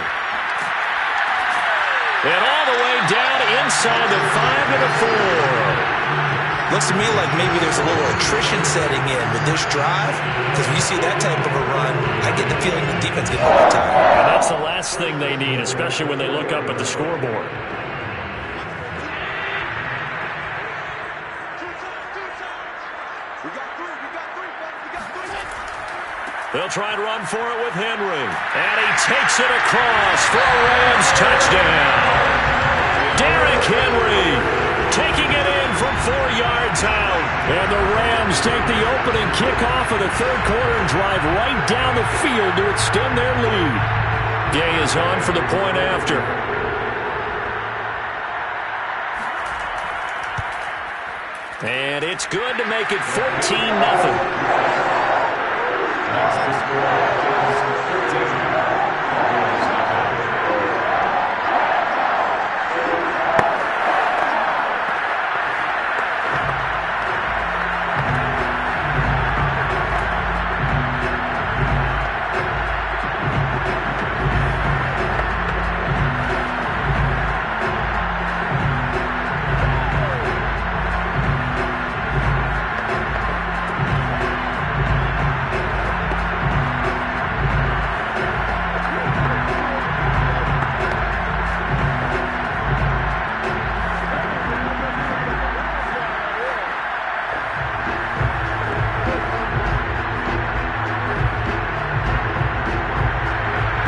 And all the way down inside the 5 to the 4. Looks to me like maybe there's a little attrition setting in with this drive, because when you see that type of a run, I get the feeling the defense gets more tired. And that's the last thing they need, especially when they look up at the scoreboard. They'll try and run for it with Henry. And he takes it across for a Rams touchdown. Derrick Henry taking it in from 4 yards out. And the Rams take the opening kickoff of the third quarter and drive right down the field to extend their lead. Gay is on for the point after. And it's good to make it 14-0.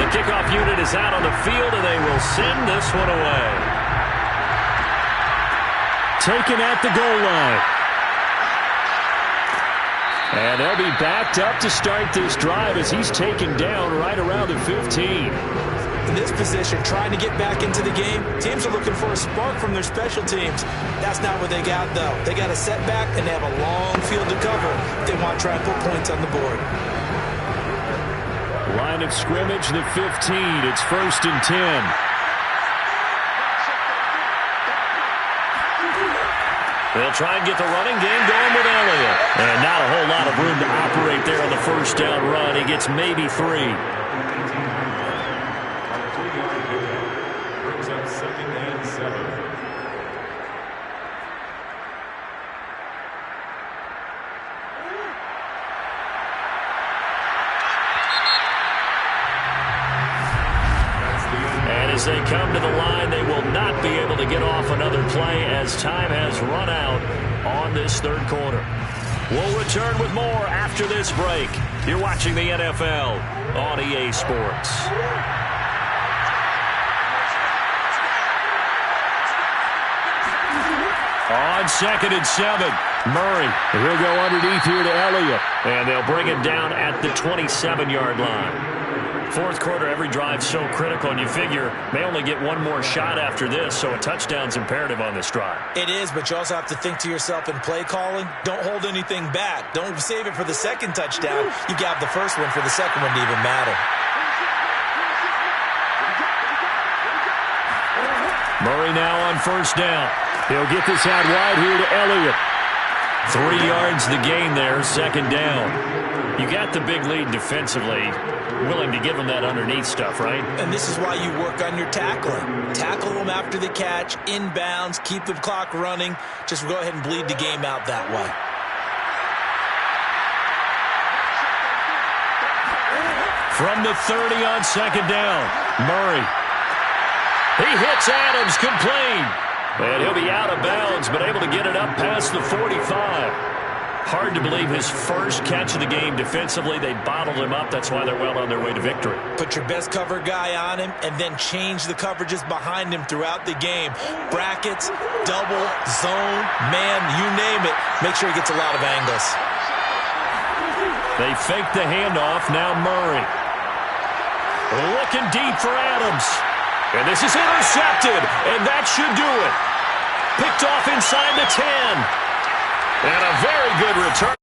Kickoff unit is out on the field, and they will send this one away. Taken at the goal line. And they'll be backed up to start this drive as he's taken down right around the 15. In this position, trying to get back into the game, teams are looking for a spark from their special teams. That's not what they got, though. They got a setback, and they have a long field to cover if they want to try and put points on the board. Line of scrimmage, the 15. It's 1st and 10. They'll try and get the running game going with Elliott. And not a whole lot of room to operate there on the first down run. He gets maybe 3. Brings up 2nd and 7. As they come to the line, they will not be able to get off another play as time has run out on this third quarter. We'll return with more after this break. You're watching the NFL on EA Sports. On 2nd and 7, Murray. He'll go underneath here to Elliott. And they'll bring it down at the 27-yard line. Fourth quarter, every drive so critical, and you figure may only get one more shot after this, so a touchdown's imperative on this drive. It is, but you also have to think to yourself in play calling, don't hold anything back. Don't save it for the second touchdown. You got the first one for the second one to even matter. Murray now on first down. He'll get this out wide here to Elliott. 3 yards the gain there, second down. You got the big lead defensively. Willing to give them that underneath stuff, right? And this is why you work on your tackling. Tackle them after the catch, inbounds, keep the clock running. Just go ahead and bleed the game out that way. From the 30 on second down, Murray. He hits Adams, complete. And he'll be out of bounds, but able to get it up past the 45. Hard to believe his first catch of the game defensively. They bottled him up. That's why they're well on their way to victory. Put your best cover guy on him and then change the coverages behind him throughout the game. Brackets, double, zone, man, you name it. Make sure he gets a lot of angles. They fake the handoff. Now Murray. Looking deep for Adams. And this is intercepted, and that should do it. Picked off inside the 10. And a very good return.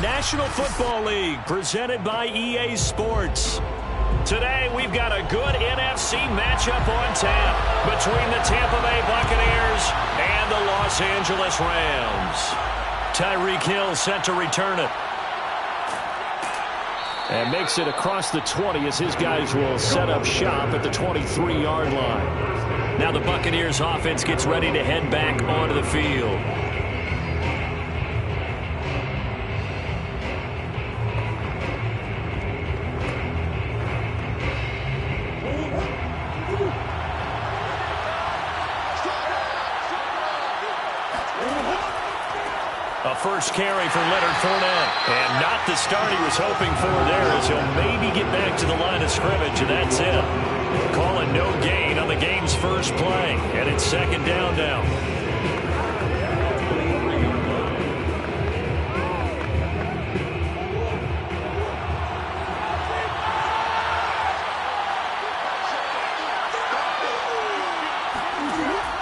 National Football League, presented by EA Sports. Today, we've got a good NFC matchup on tap between the Tampa Bay Buccaneers and the Los Angeles Rams. Tyreek Hill set to return it. And makes it across the 20 as his guys will set up shop at the 23-yard line. Now the Buccaneers offense gets ready to head back onto the field. A first carry for Leonard Fournette. And not the start he was hoping for there, as he'll maybe get back to the line of scrimmage, and that's it. Calling no gain on the game's first play. And it's second down now.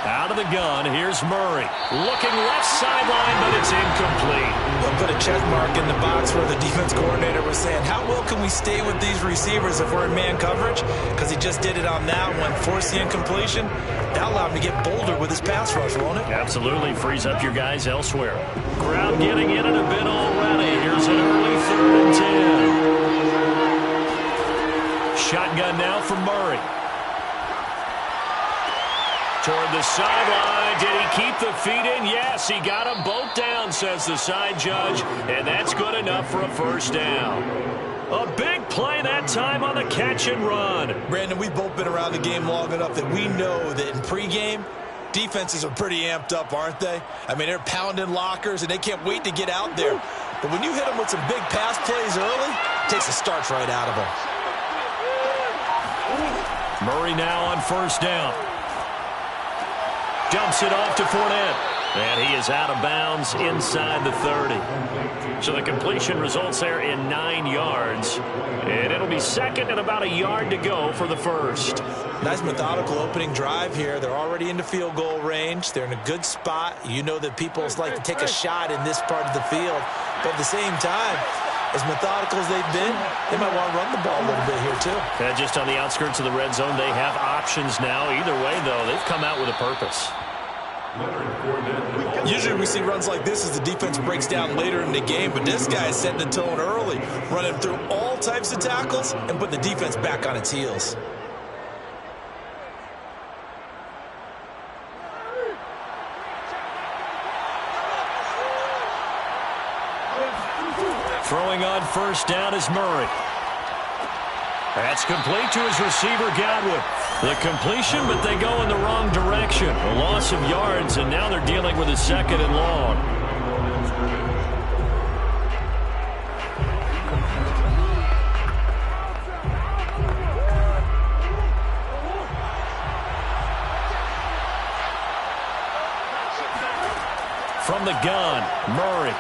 Out of the gun, here's Murray. Looking left sideline, but it's incomplete. We'll put a check mark in the box where the defense coordinator was saying, how well can we stay with these receivers if we're in man coverage? Because he just did it on that one, forced the incompletion. That allowed him to get bolder with his pass rush, won't it? Absolutely. Frees up your guys elsewhere. Crowd getting in it a bit already. Here's an early 3rd and 10. Shotgun now from Murray. Toward the sideline. Did he keep the feet in? Yes, he got them both down, says the side judge. And that's good enough for a first down. A big play that time on the catch and run. Brandon, we've both been around the game long enough that we know that in pregame, defenses are pretty amped up, aren't they? I mean, they're pounding lockers, and they can't wait to get out there. But when you hit them with some big pass plays early, it takes the starch right out of them. Murray now on first down. Dumps it off to Fournette. And he is out of bounds inside the 30. So the completion results there in 9 yards. And it'll be second and about a yard to go for the first. Nice methodical opening drive here. They're already into field goal range. They're in a good spot. You know that people like to take a shot in this part of the field. But at the same time, as methodical as they've been, they might want to run the ball a little bit here too. And just on the outskirts of the red zone, they have options now. Either way, though, they've come out with a purpose. Usually we see runs like this as the defense breaks down later in the game, but this guy is setting the tone early, running through all types of tackles and putting the defense back on its heels. Throwing on first down is Murray. That's complete to his receiver, Godwin. The completion, but they go in the wrong direction. A loss of yards, and now they're dealing with a second and long. From the gun, Murray.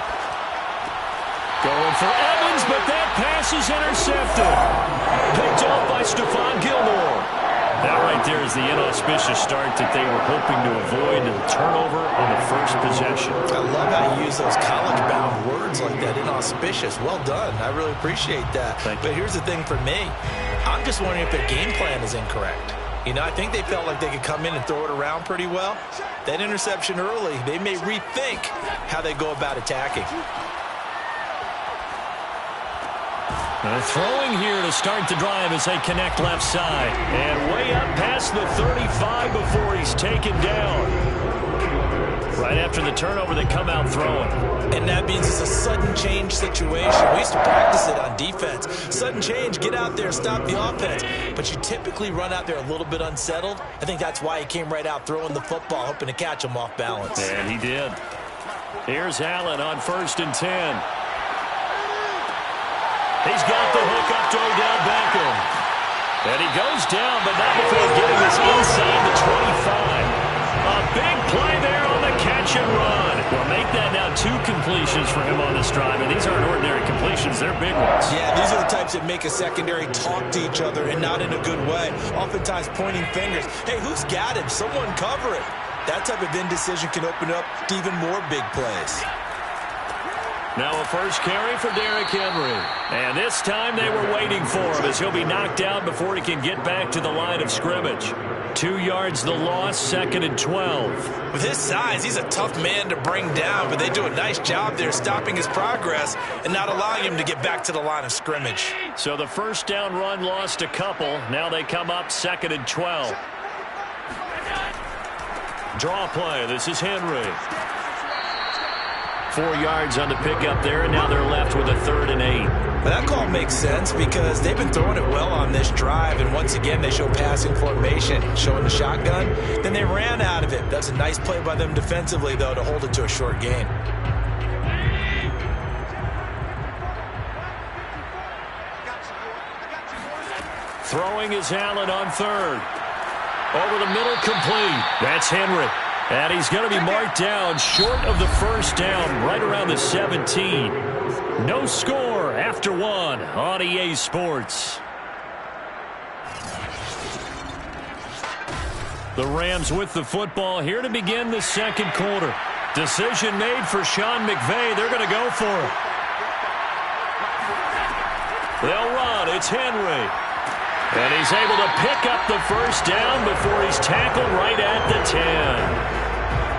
Going for Evans, but that pass is intercepted. Picked off by Stephon Gilmore. That right there is the inauspicious start that they were hoping to avoid, the turnover on the first possession. I love how you use those college-bound words like that, inauspicious. Well done. I really appreciate that. But here's the thing for me. I'm just wondering if their game plan is incorrect. You know, I think they felt like they could come in and throw it around pretty well. That interception early, they may rethink how they go about attacking. Throwing here to start the drive as they connect left side. And way up past the 35 before he's taken down. Right after the turnover, they come out throwing. And that means it's a sudden change situation. We used to practice it on defense. Sudden change, get out there, stop the offense. But you typically run out there a little bit unsettled. I think that's why he came right out throwing the football, hoping to catch him off balance. And he did. Here's Allen on 1st and 10. He's got the hook up to Odell Beckham. And he goes down, but not before getting this inside the 25. A big play there on the catch and run. Well, make that now 2 completions for him on this drive. And these aren't ordinary completions. They're big ones. Yeah, these are the types that make a secondary talk to each other and not in a good way. Oftentimes pointing fingers. Hey, who's got him? Someone cover it. That type of indecision can open up to even more big plays. Now a first carry for Derrick Henry. And this time they were waiting for him as he'll be knocked down before he can get back to the line of scrimmage. 2 yards the loss, 2nd and 12. With his size, he's a tough man to bring down, but they do a nice job there stopping his progress and not allowing him to get back to the line of scrimmage. So the first down run lost a couple. Now they come up 2nd and 12. Draw play. This is Henry. 4 yards on the pickup there, and now they're left with a 3rd and 8. But that call makes sense because they've been throwing it well on this drive, and once again they show passing formation, showing the shotgun. Then they ran out of it. That's a nice play by them defensively, though, to hold it to a short gain. Throwing is Allen on 3rd. Over the middle, complete. That's Henry. And he's going to be marked down short of the first down, right around the 17. No score after 1 on EA Sports. The Rams with the football here to begin the second quarter. Decision made for Sean McVay. They're going to go for it. They'll run. It's Henry. And he's able to pick up the first down before he's tackled right at the 10.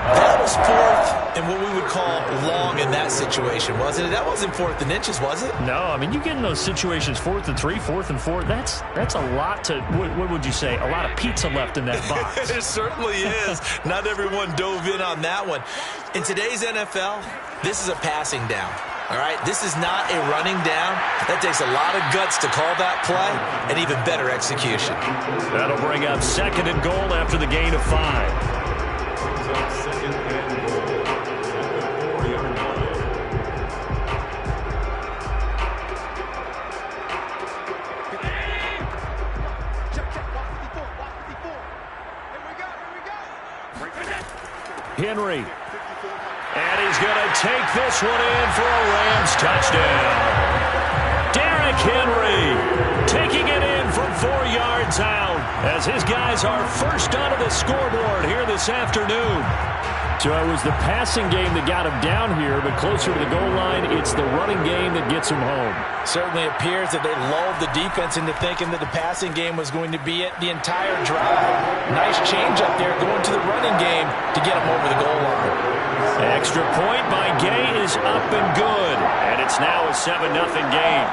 That was 4th and what we would call long in that situation, wasn't it? That wasn't 4th and inches, was it? No, I mean, you get in those situations 4th and 3, 4th and 4. That's a lot to, what would you say, a lot of pizza left in that box. It certainly is. Not everyone dove in on that one. In today's NFL, this is a passing down. All right, this is not a running down. That takes a lot of guts to call that play and even better execution. That'll bring up 2nd and goal after the gain of 5. Second and goal at the 4-yard line. Henry. And he's going to take this one in for a Rams touchdown. Derrick Henry taking it in from 4 yards out as his guys are first onto the scoreboard here this afternoon. So it was the passing game that got him down here, but closer to the goal line, it's the running game that gets him home. Certainly appears that they lulled the defense into thinking that the passing game was going to be it the entire drive. Nice change up there going to the running game to get him over the goal line. Extra point by Gay is up and good, and it's now a 7-0 game.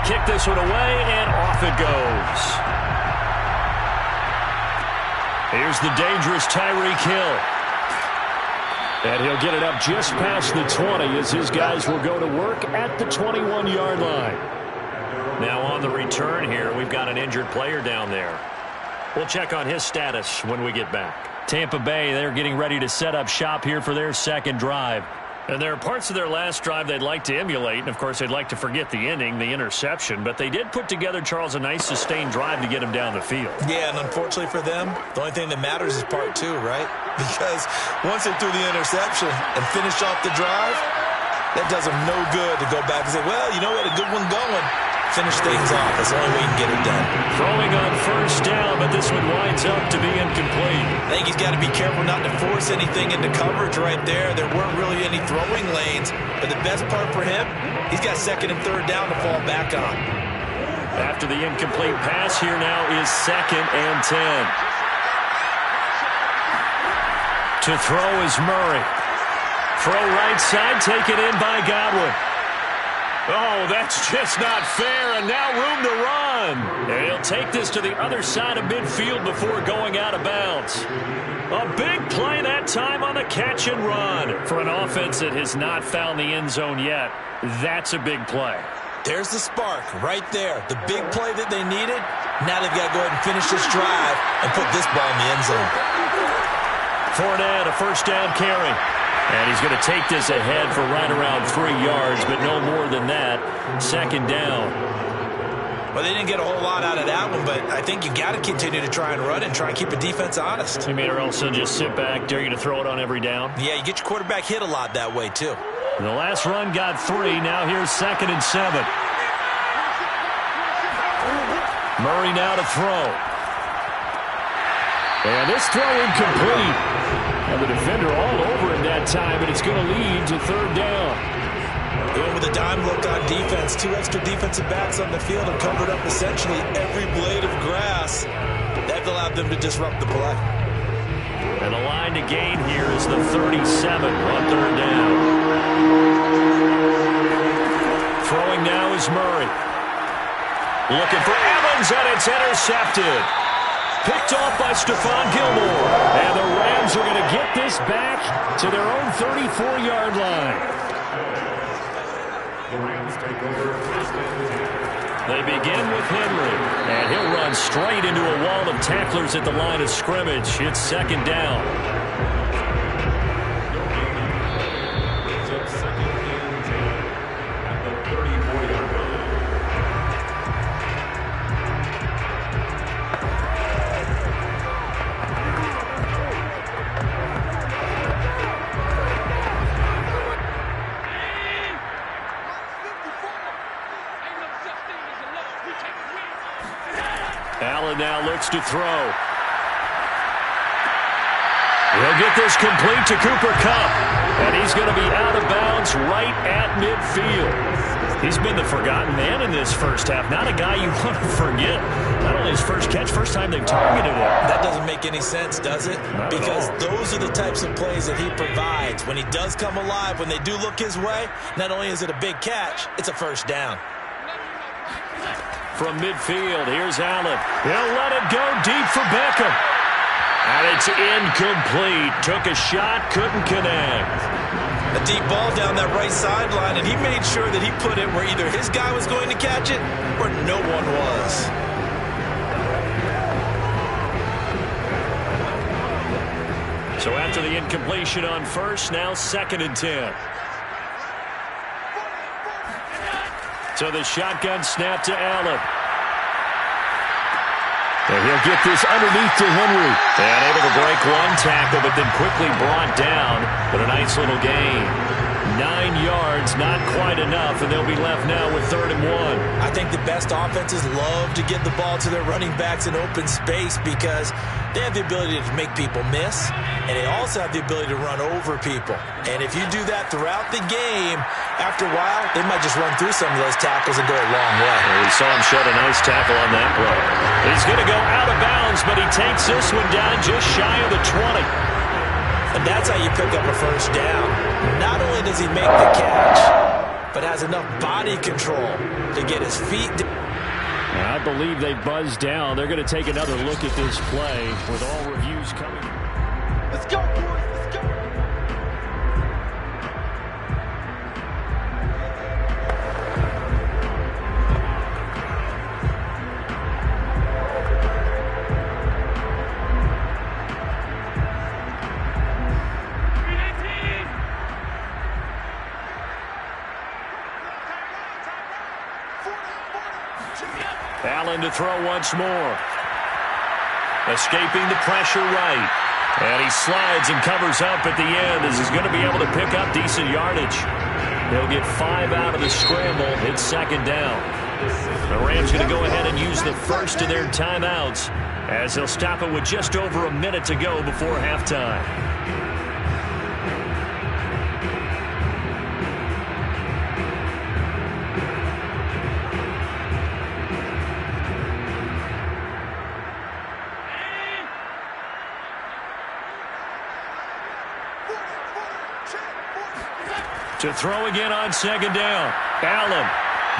Kick this one away, and off it goes. Here's the dangerous Tyreek Hill. And he'll get it up just past the 20 as his guys will go to work at the 21-yard line. Now on the return here, we've got an injured player down there. We'll check on his status when we get back. Tampa Bay, they're getting ready to set up shop here for their second drive. And there are parts of their last drive they'd like to emulate, and of course they'd like to forget the inning, the interception, but they did put together, Charles, a nice sustained drive to get him down the field. Yeah, and unfortunately for them, the only thing that matters is part 2, right? Because once they threw the interception and finished off the drive, that does them no good to go back and say, well, you know what, a good one going. Finish things off. That's the only way you can get it done. Throwing on first down, but this one winds up to be incomplete. I think he's got to be careful not to force anything into coverage right there. There weren't really any throwing lanes, but the best part for him, he's got 2nd and 3rd down to fall back on. After the incomplete pass, here now is 2nd and 10. To throw is Murray. Throw right side, taken in by Godwin. Oh, that's just not fair, and now room to run. And he'll take this to the other side of midfield before going out of bounds. A big play that time on the catch and run. For an offense that has not found the end zone yet, that's a big play. There's the spark right there. The big play that they needed. Now they've got to go ahead and finish this drive and put this ball in the end zone. Fournette, a first down carry. And he's going to take this ahead for right around 3 yards, but no more than that. Second down. Well, they didn't get a whole lot out of that one, but I think you got to continue to try and run and try and keep a defense honest. You mean or else they'll just sit back, dare you to throw it on every down? Yeah, you get your quarterback hit a lot that way, too. The last run got 3. Now here's 2nd and 7. Murray now to throw. And this throw incomplete. And the defender all over him that time, and it's going to lead to 3rd down. Going with a dime look on defense. 2 extra defensive backs on the field and covered up essentially every blade of grass. That allowed them to disrupt the play. And the line to gain here is the 37 on 3rd down. Throwing now is Murray. Looking for Evans, and it's intercepted. Picked off by Stephon Gilmore. And the Rams are going to get this back to their own 34-yard line. The Rams take over first and 10. They begin with Henry. And he'll run straight into a wall of tacklers at the line of scrimmage. It's 2nd down. It's 2nd and 10 at the 34-yard line. Allen now looks to throw. He'll get this complete to Cooper Kupp. And he's going to be out of bounds right at midfield. He's been the forgotten man in this first half. Not a guy you want to forget. Not only his first catch, first time they've targeted him. That doesn't make any sense, does it? Not because at all. those are the types of plays that he provides. When he does come alive, when they do look his way, not only is it a big catch, it's a first down. From midfield, here's Allen. He'll let it go deep for Beckham. And it's incomplete. Took a shot, couldn't connect. A deep ball down that right sideline, and he made sure that he put it where either his guy was going to catch it or no one was. So after the incompletion on first, now 2nd and 10. So the shotgun snap to Allen. And he'll get this underneath to Henry. And able to break one tackle, but then quickly brought down. But a nice little gain. 9 yards, not quite enough, and they'll be left now with 3rd and 1. I think the best offenses love to get the ball to their running backs in open space because they have the ability to make people miss, and they also have the ability to run over people. And if you do that throughout the game, after a while, they might just run through some of those tackles and go a long way. Well, we saw him shed a nice tackle on that play. He's going to go out of bounds, but he takes this one down just shy of the 20. And that's how you pick up a first down. Not only does he make the catch, but has enough body control to get his feet down. I believe they buzzed down. They're going to take another look at this play with all reviews coming. Let's go, boys. Let's go. Allen to throw once more. Escaping the pressure right. And he slides and covers up at the end as he's going to be able to pick up decent yardage. He'll get 5 out of the scramble. It's 2nd down. The Rams going to go ahead and use the first of their timeouts as he'll stop it with just over a minute to go before halftime. To throw again on 2nd down. Allen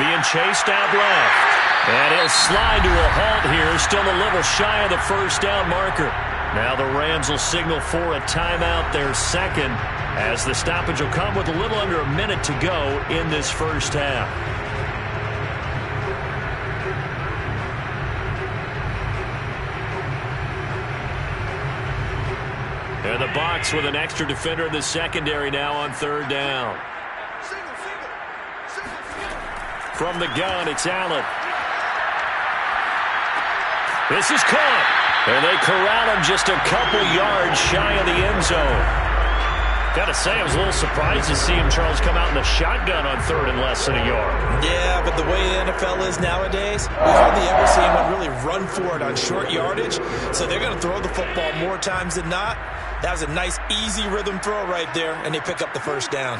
being chased out left. And he'll slide to a halt here. Still a little shy of the first down marker. Now the Rams will signal for a timeout, their second, as the stoppage will come with a little under a minute to go in this first half. And the Bucs with an extra defender in the secondary now on third down. From the gun, it's Allen. This is caught. And they corral him just a couple yards shy of the end zone. Got to say, I was a little surprised to see him, Charles, come out in the shotgun on third and less than a yard. Yeah, but the way the NFL is nowadays, we hardly ever see anyone really run for it on short yardage. So they're going to throw the football more times than not. That was a nice, easy rhythm throw right there, and they pick up the first down.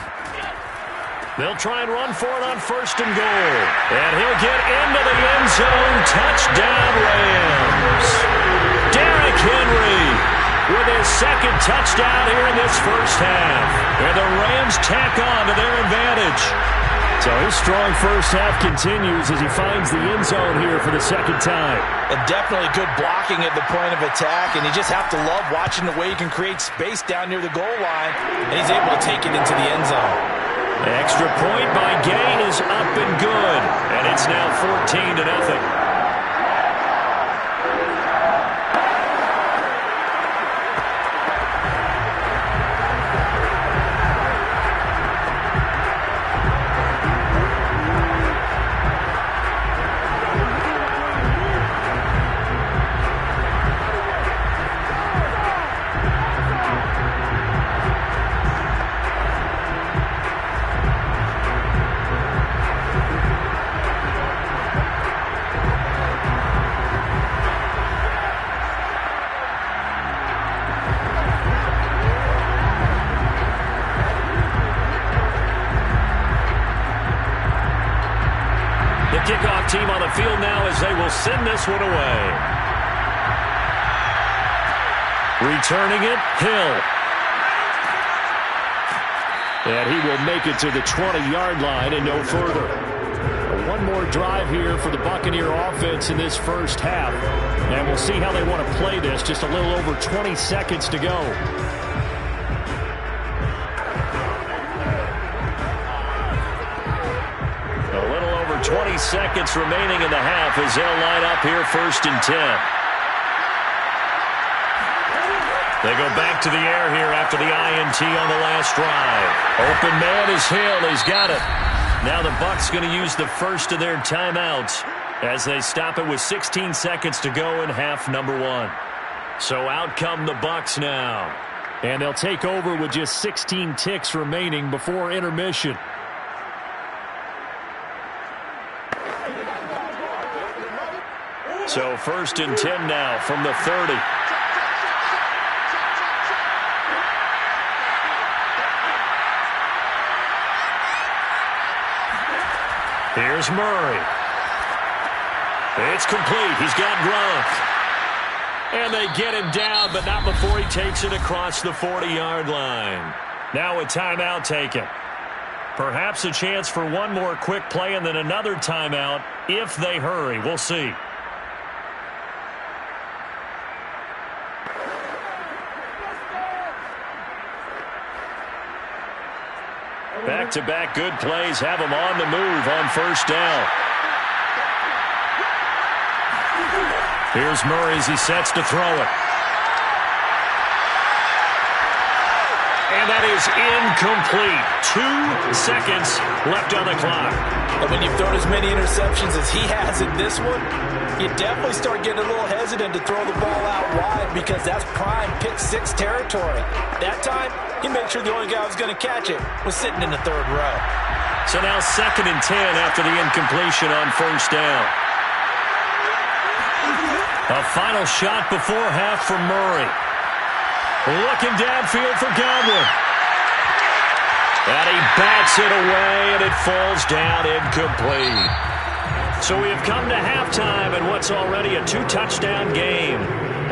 They'll try and run for it on first and goal. And he'll get into the end zone. Touchdown, Rams. Derrick Henry with his second touchdown here in this first half. And the Rams tack on to their advantage. So his strong first half continues as he finds the end zone here for the second time. And definitely good blocking at the point of attack, and you just have to love watching the way he can create space down near the goal line, and he's able to take it into the end zone. Extra point by Gain is up and good, and it's now 14-0. Kickoff team on the field now as they will send this one away. Returning it, Hill. And he will make it to the 20-yard line and no further. One more drive here for the Buccaneer offense in this first half. And we'll see how they want to play this. Just a little over 20 seconds to go. 20 seconds remaining in the half as they'll line up here first and 10. They go back to the air here after the INT on the last drive. Open man is Hill. He's got it. Now the Bucs going to use the first of their timeouts as they stop it with 16 seconds to go in half number one. So out come the Bucs now. And they'll take over with just 16 ticks remaining before intermission. So first and 10 now from the 30. Here's Murray. It's complete. He's got Gronk. And they get him down, but not before he takes it across the 40-yard line. Now a timeout taken. Perhaps a chance for one more quick play and then another timeout if they hurry. We'll see. Back-to-back good plays have him on the move on first down. Here's Murray as he sets to throw it. And that is incomplete. 2 seconds left on the clock. And when you've thrown as many interceptions as he has in this one, you definitely start getting a little hesitant to throw the ball out wide because that's prime pick-6 territory. That time, he made sure the only guy who was going to catch it was sitting in the third row. So now 2nd and 10 after the incompletion on first down. A final shot before half from Murray. Looking downfield for Godwin. And he bats it away, and it falls down incomplete. So we have come to halftime in what's already a 2-touchdown game.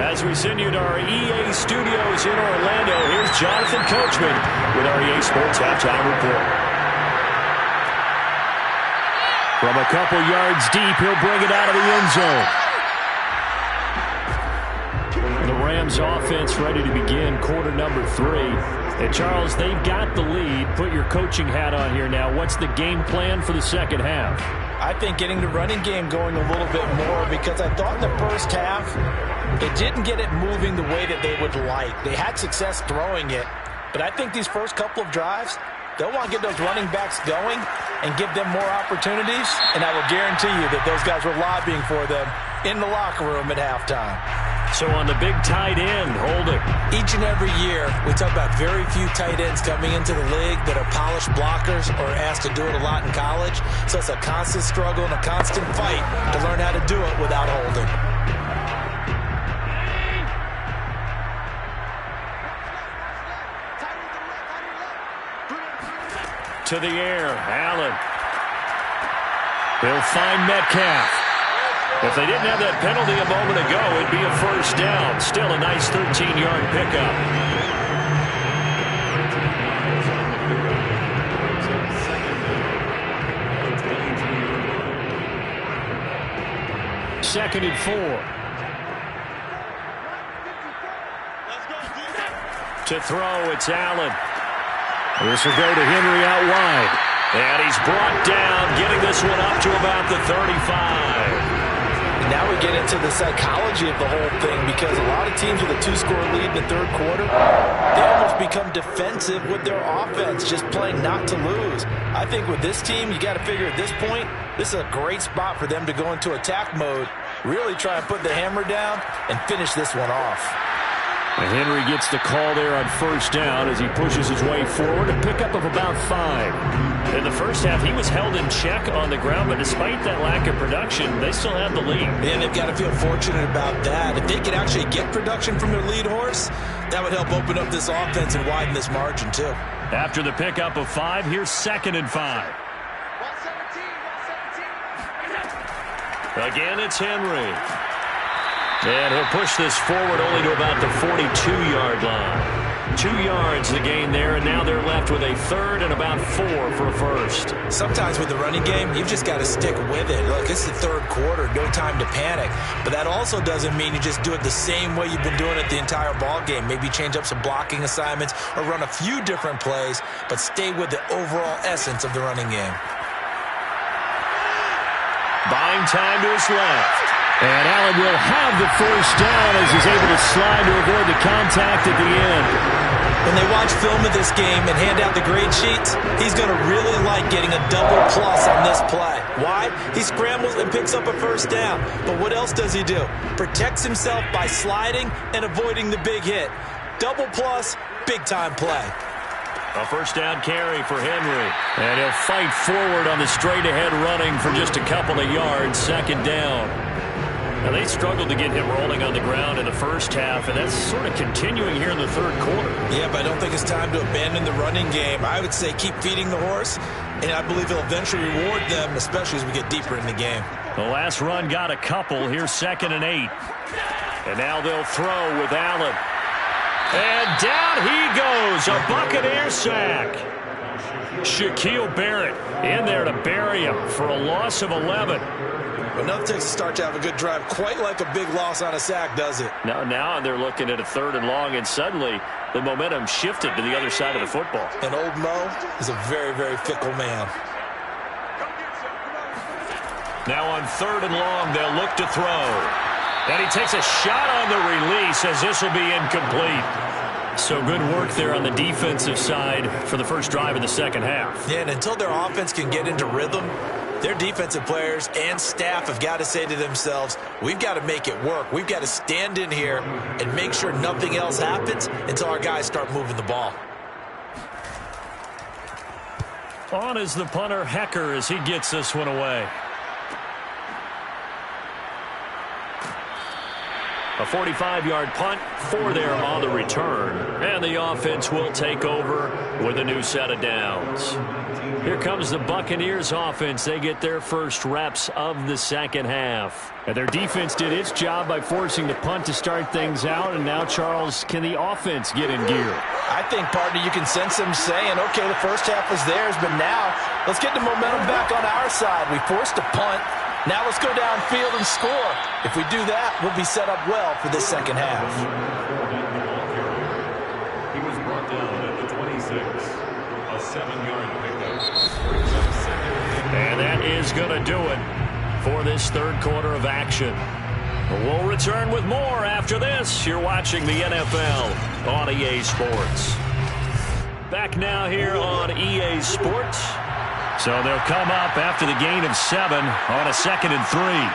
As we send you to our EA studios in Orlando, here's Jonathan Coachman with our EA Sports Halftime Report. From a couple yards deep, he'll bring it out of the end zone. The Rams offense ready to begin quarter number 3. And Charles, they've got the lead. Put your coaching hat on here now. What's the game plan for the second half? I think getting the running game going a little bit more because I thought in the first half It didn't get it moving the way that they would like. They had success throwing it, but I think these first couple of drives, they'll want to get those running backs going and give them more opportunities, and I will guarantee you that those guys were lobbying for them in the locker room at halftime. So on the big tight end, Holder. Each and every year, we talk about very few tight ends coming into the league that are polished blockers or asked to do it a lot in college. So it's a constant struggle and a constant fight to learn how to do it without holding. To the air, Allen. He'll find Metcalf. If they didn't have that penalty a moment ago, it'd be a first down. Still a nice 13-yard pickup. Second and 4. To throw, it's Allen. This will go to Henry out wide. And he's brought down, getting this one up to about the 35. Now we get into the psychology of the whole thing, because a lot of teams with a 2-score lead in the third quarter, they almost become defensive with their offense, just playing not to lose. I think with this team, you got to figure at this point, this is a great spot for them to go into attack mode, really try and put the hammer down and finish this one off. And Henry gets the call there on first down as he pushes his way forward, a pickup of about 5. In the first half, he was held in check on the ground, but despite that lack of production, they still have the lead. And they've got to feel fortunate about that. If they could actually get production from their lead horse, that would help open up this offense and widen this margin too. After the pickup of 5, here's second and 5. Again, it's Henry. And he'll push this forward only to about the 42-yard line. 2 yards the gain there, and now they're left with a third and about 4 for a first. Sometimes with the running game, you've just got to stick with it. Look, it's the third quarter, no time to panic. But that also doesn't mean you just do it the same way you've been doing it the entire ball game. Maybe change up some blocking assignments or run a few different plays, but stay with the overall essence of the running game. Buying time to his left. And Allen will have the first down as he's able to slide to avoid the contact at the end. When they watch film of this game and hand out the grade sheets, he's going to really like getting a double plus on this play. Why? He scrambles and picks up a first down. But what else does he do? Protects himself by sliding and avoiding the big hit. Double plus, big-time play. A first down carry for Henry. And he'll fight forward on the straight-ahead running for just a couple of yards. Second down. Now, they struggled to get him rolling on the ground in the first half, and that's sort of continuing here in the third quarter. Yeah, but I don't think it's time to abandon the running game. I would say keep feeding the horse, and I believe he'll eventually reward them, especially as we get deeper in the game. The last run got a couple. Here's second and 8. And now they'll throw with Allen. And down he goes, a Buccaneer sack. Shaquille Barrett in there to bury him for a loss of 11. Enough takes to start to have a good drive, quite like a big loss on a sack, does it? Now they're looking at a third and long, and suddenly the momentum shifted to the other side of the football. And old Mo is a very, very fickle man. Now on third and long, they'll look to throw. And he takes a shot on the release as this will be incomplete. So good work there on the defensive side for the first drive of the second half. Yeah, and until their offense can get into rhythm, their defensive players and staff have got to say to themselves, we've got to make it work. We've got to stand in here and make sure nothing else happens until our guys start moving the ball. On is the punter, Hecker, as he gets this one away. A 45-yard punt for them on the return. And the offense will take over with a new set of downs. Here comes the Buccaneers offense. They get their first reps of the second half. And their defense did its job by forcing the punt to start things out. And now, Charles, can the offense get in gear? I think, partner, you can sense them saying, okay, the first half was theirs, but now let's get the momentum back on our side. We forced a punt. Now let's go downfield and score. If we do that, we'll be set up well for this second half. He was brought down at the 26. A 7-yard pickup brings up second. And that is going to do it for this third quarter of action. We'll return with more after this. You're watching the NFL on EA Sports. Back now here on EA Sports. So they'll come up after the gain of 7 on a 2nd and 3.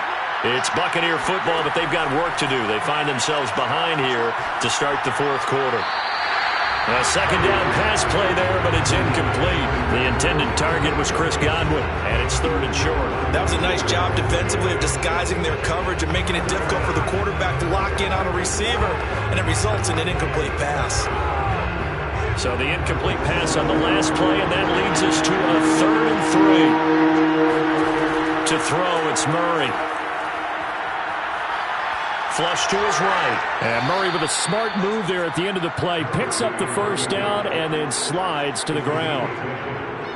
It's Buccaneer football, but they've got work to do. They find themselves behind here to start the 4th quarter. A 2nd down pass play there, but it's incomplete. The intended target was Chris Godwin, and it's 3rd and short. That was a nice job defensively of disguising their coverage and making it difficult for the quarterback to lock in on a receiver, and it results in an incomplete pass. So the incomplete pass on the last play, and that leads us to a 3rd and 3. To throw, it's Murray. Flush to his right. And Murray with a smart move there at the end of the play. Picks up the 1st down and then slides to the ground.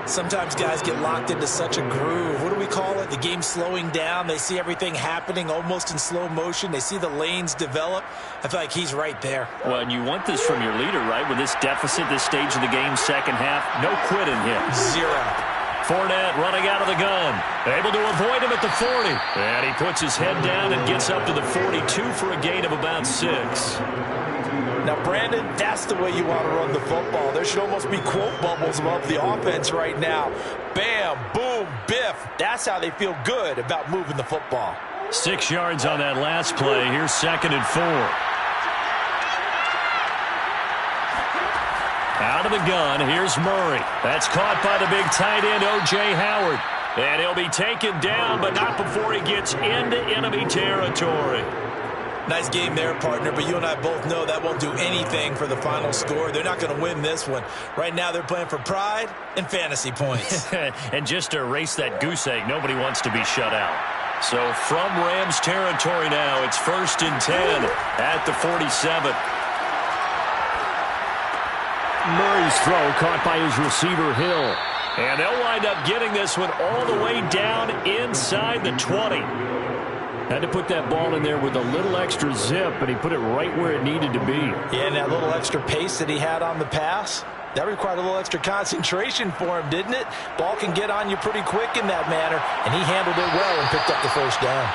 Sometimes guys get locked into such a groove. What do we call it? The game slowing down. They see everything happening almost in slow motion. They see the lanes develop. I feel like he's right there. Well, and you want this from your leader, right? With this deficit, this stage of the game, 2nd half, no quitting him. 0. Fournette running out of the gun. Able to avoid him at the 40. And he puts his head down and gets up to the 42 for a gain of about 6. Now, Brandon, that's the way you want to run the football. There should almost be quote bubbles above the offense right now. Bam, boom, biff. That's how they feel good about moving the football. 6 yards on that last play. Here's 2nd and 4. Out of the gun, here's Murray. That's caught by the big tight end, O.J. Howard. And he'll be taken down, but not before he gets into enemy territory. Nice game there, partner, but you and I both know that won't do anything for the final score. They're not going to win this one. Right now, they're playing for pride and fantasy points. And just to erase that goose egg, nobody wants to be shut out. So from Rams territory now, it's 1st and 10 at the 47. Murray's throw caught by his receiver, Hill. And they'll wind up getting this one all the way down inside the 20. Had to put that ball in there with a little extra zip, but he put it right where it needed to be. Yeah, and that little extra pace that he had on the pass, that required a little extra concentration for him, didn't it? Ball can get on you pretty quick in that manner, and he handled it well and picked up the 1st down.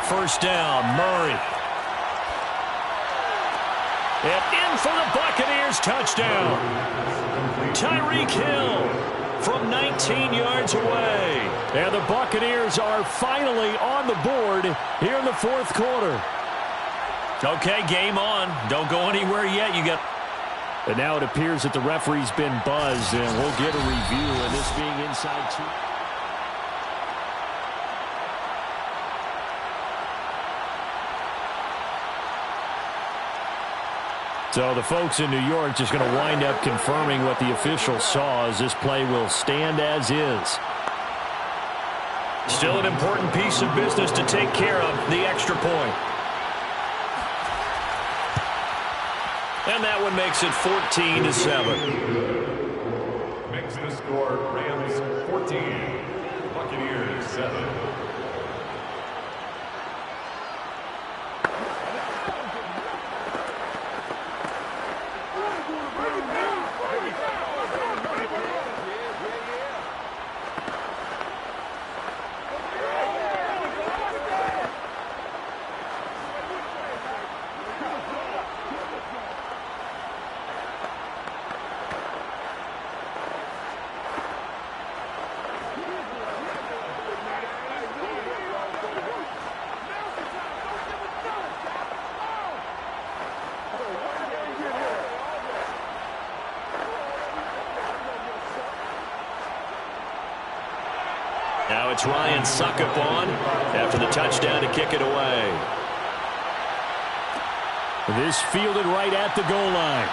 First down, Murray. And in for the Buccaneers, touchdown. Tyreek Hill from 19 yards away. And the Buccaneers are finally on the board here in the 4th quarter. Okay, game on. Don't go anywhere yet. You got. And now it appears that the referee's been buzzed, and we'll get a review, and this being inside 2. So the folks in New York just going to wind up confirming what the official saw, as this play will stand as is. Still an important piece of business to take care of, the extra point. And that one makes it 14-7. Makes the score Rams 14, Buccaneers 7. Now it's Ryan Succop on after the touchdown to kick it away. This fielded right at the goal line.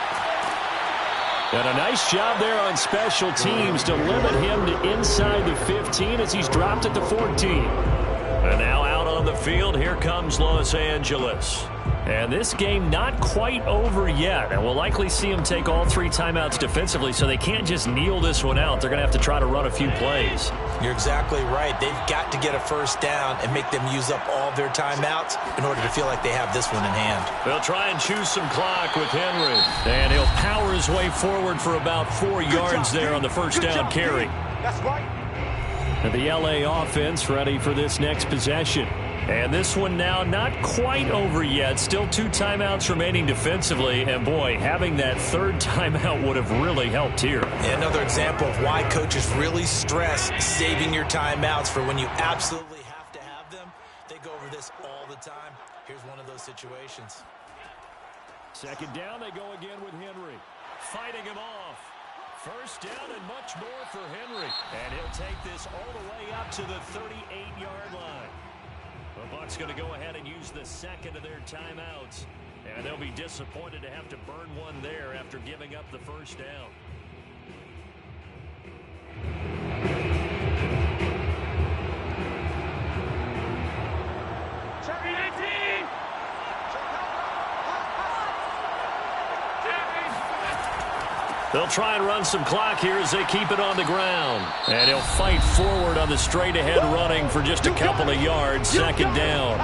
And a nice job there on special teams to limit him to inside the 15 as he's dropped at the 14. And now out on the field. Here comes Los Angeles. And this game not quite over yet. And we'll likely see them take all 3 timeouts defensively, so they can't just kneel this one out. They're going to have to try to run a few plays. You're exactly right. They've got to get a first down and make them use up all their timeouts in order to feel like they have this one in hand. They'll try and choose some clock with Henry. And he'll power his way forward for about 4 yards there on the first down carry. That's right. And the LA offense ready for this next possession. And this one now not quite over yet. Still 2 timeouts remaining defensively. And, boy, having that 3rd timeout would have really helped here. And another example of why coaches really stress saving your timeouts for when you absolutely have to have them. They go over this all the time. Here's one of those situations. 2nd down, they go again with Henry. Fighting him off. 1st down and much more for Henry. And he'll take this all the way up to the 38-yard line. The Bucs going to go ahead and use the 2nd of their timeouts. And they'll be disappointed to have to burn one there after giving up the 1st down. They'll try and run some clock here as they keep it on the ground. And he'll fight forward on the straight-ahead running for just a couple of yards. 2nd down.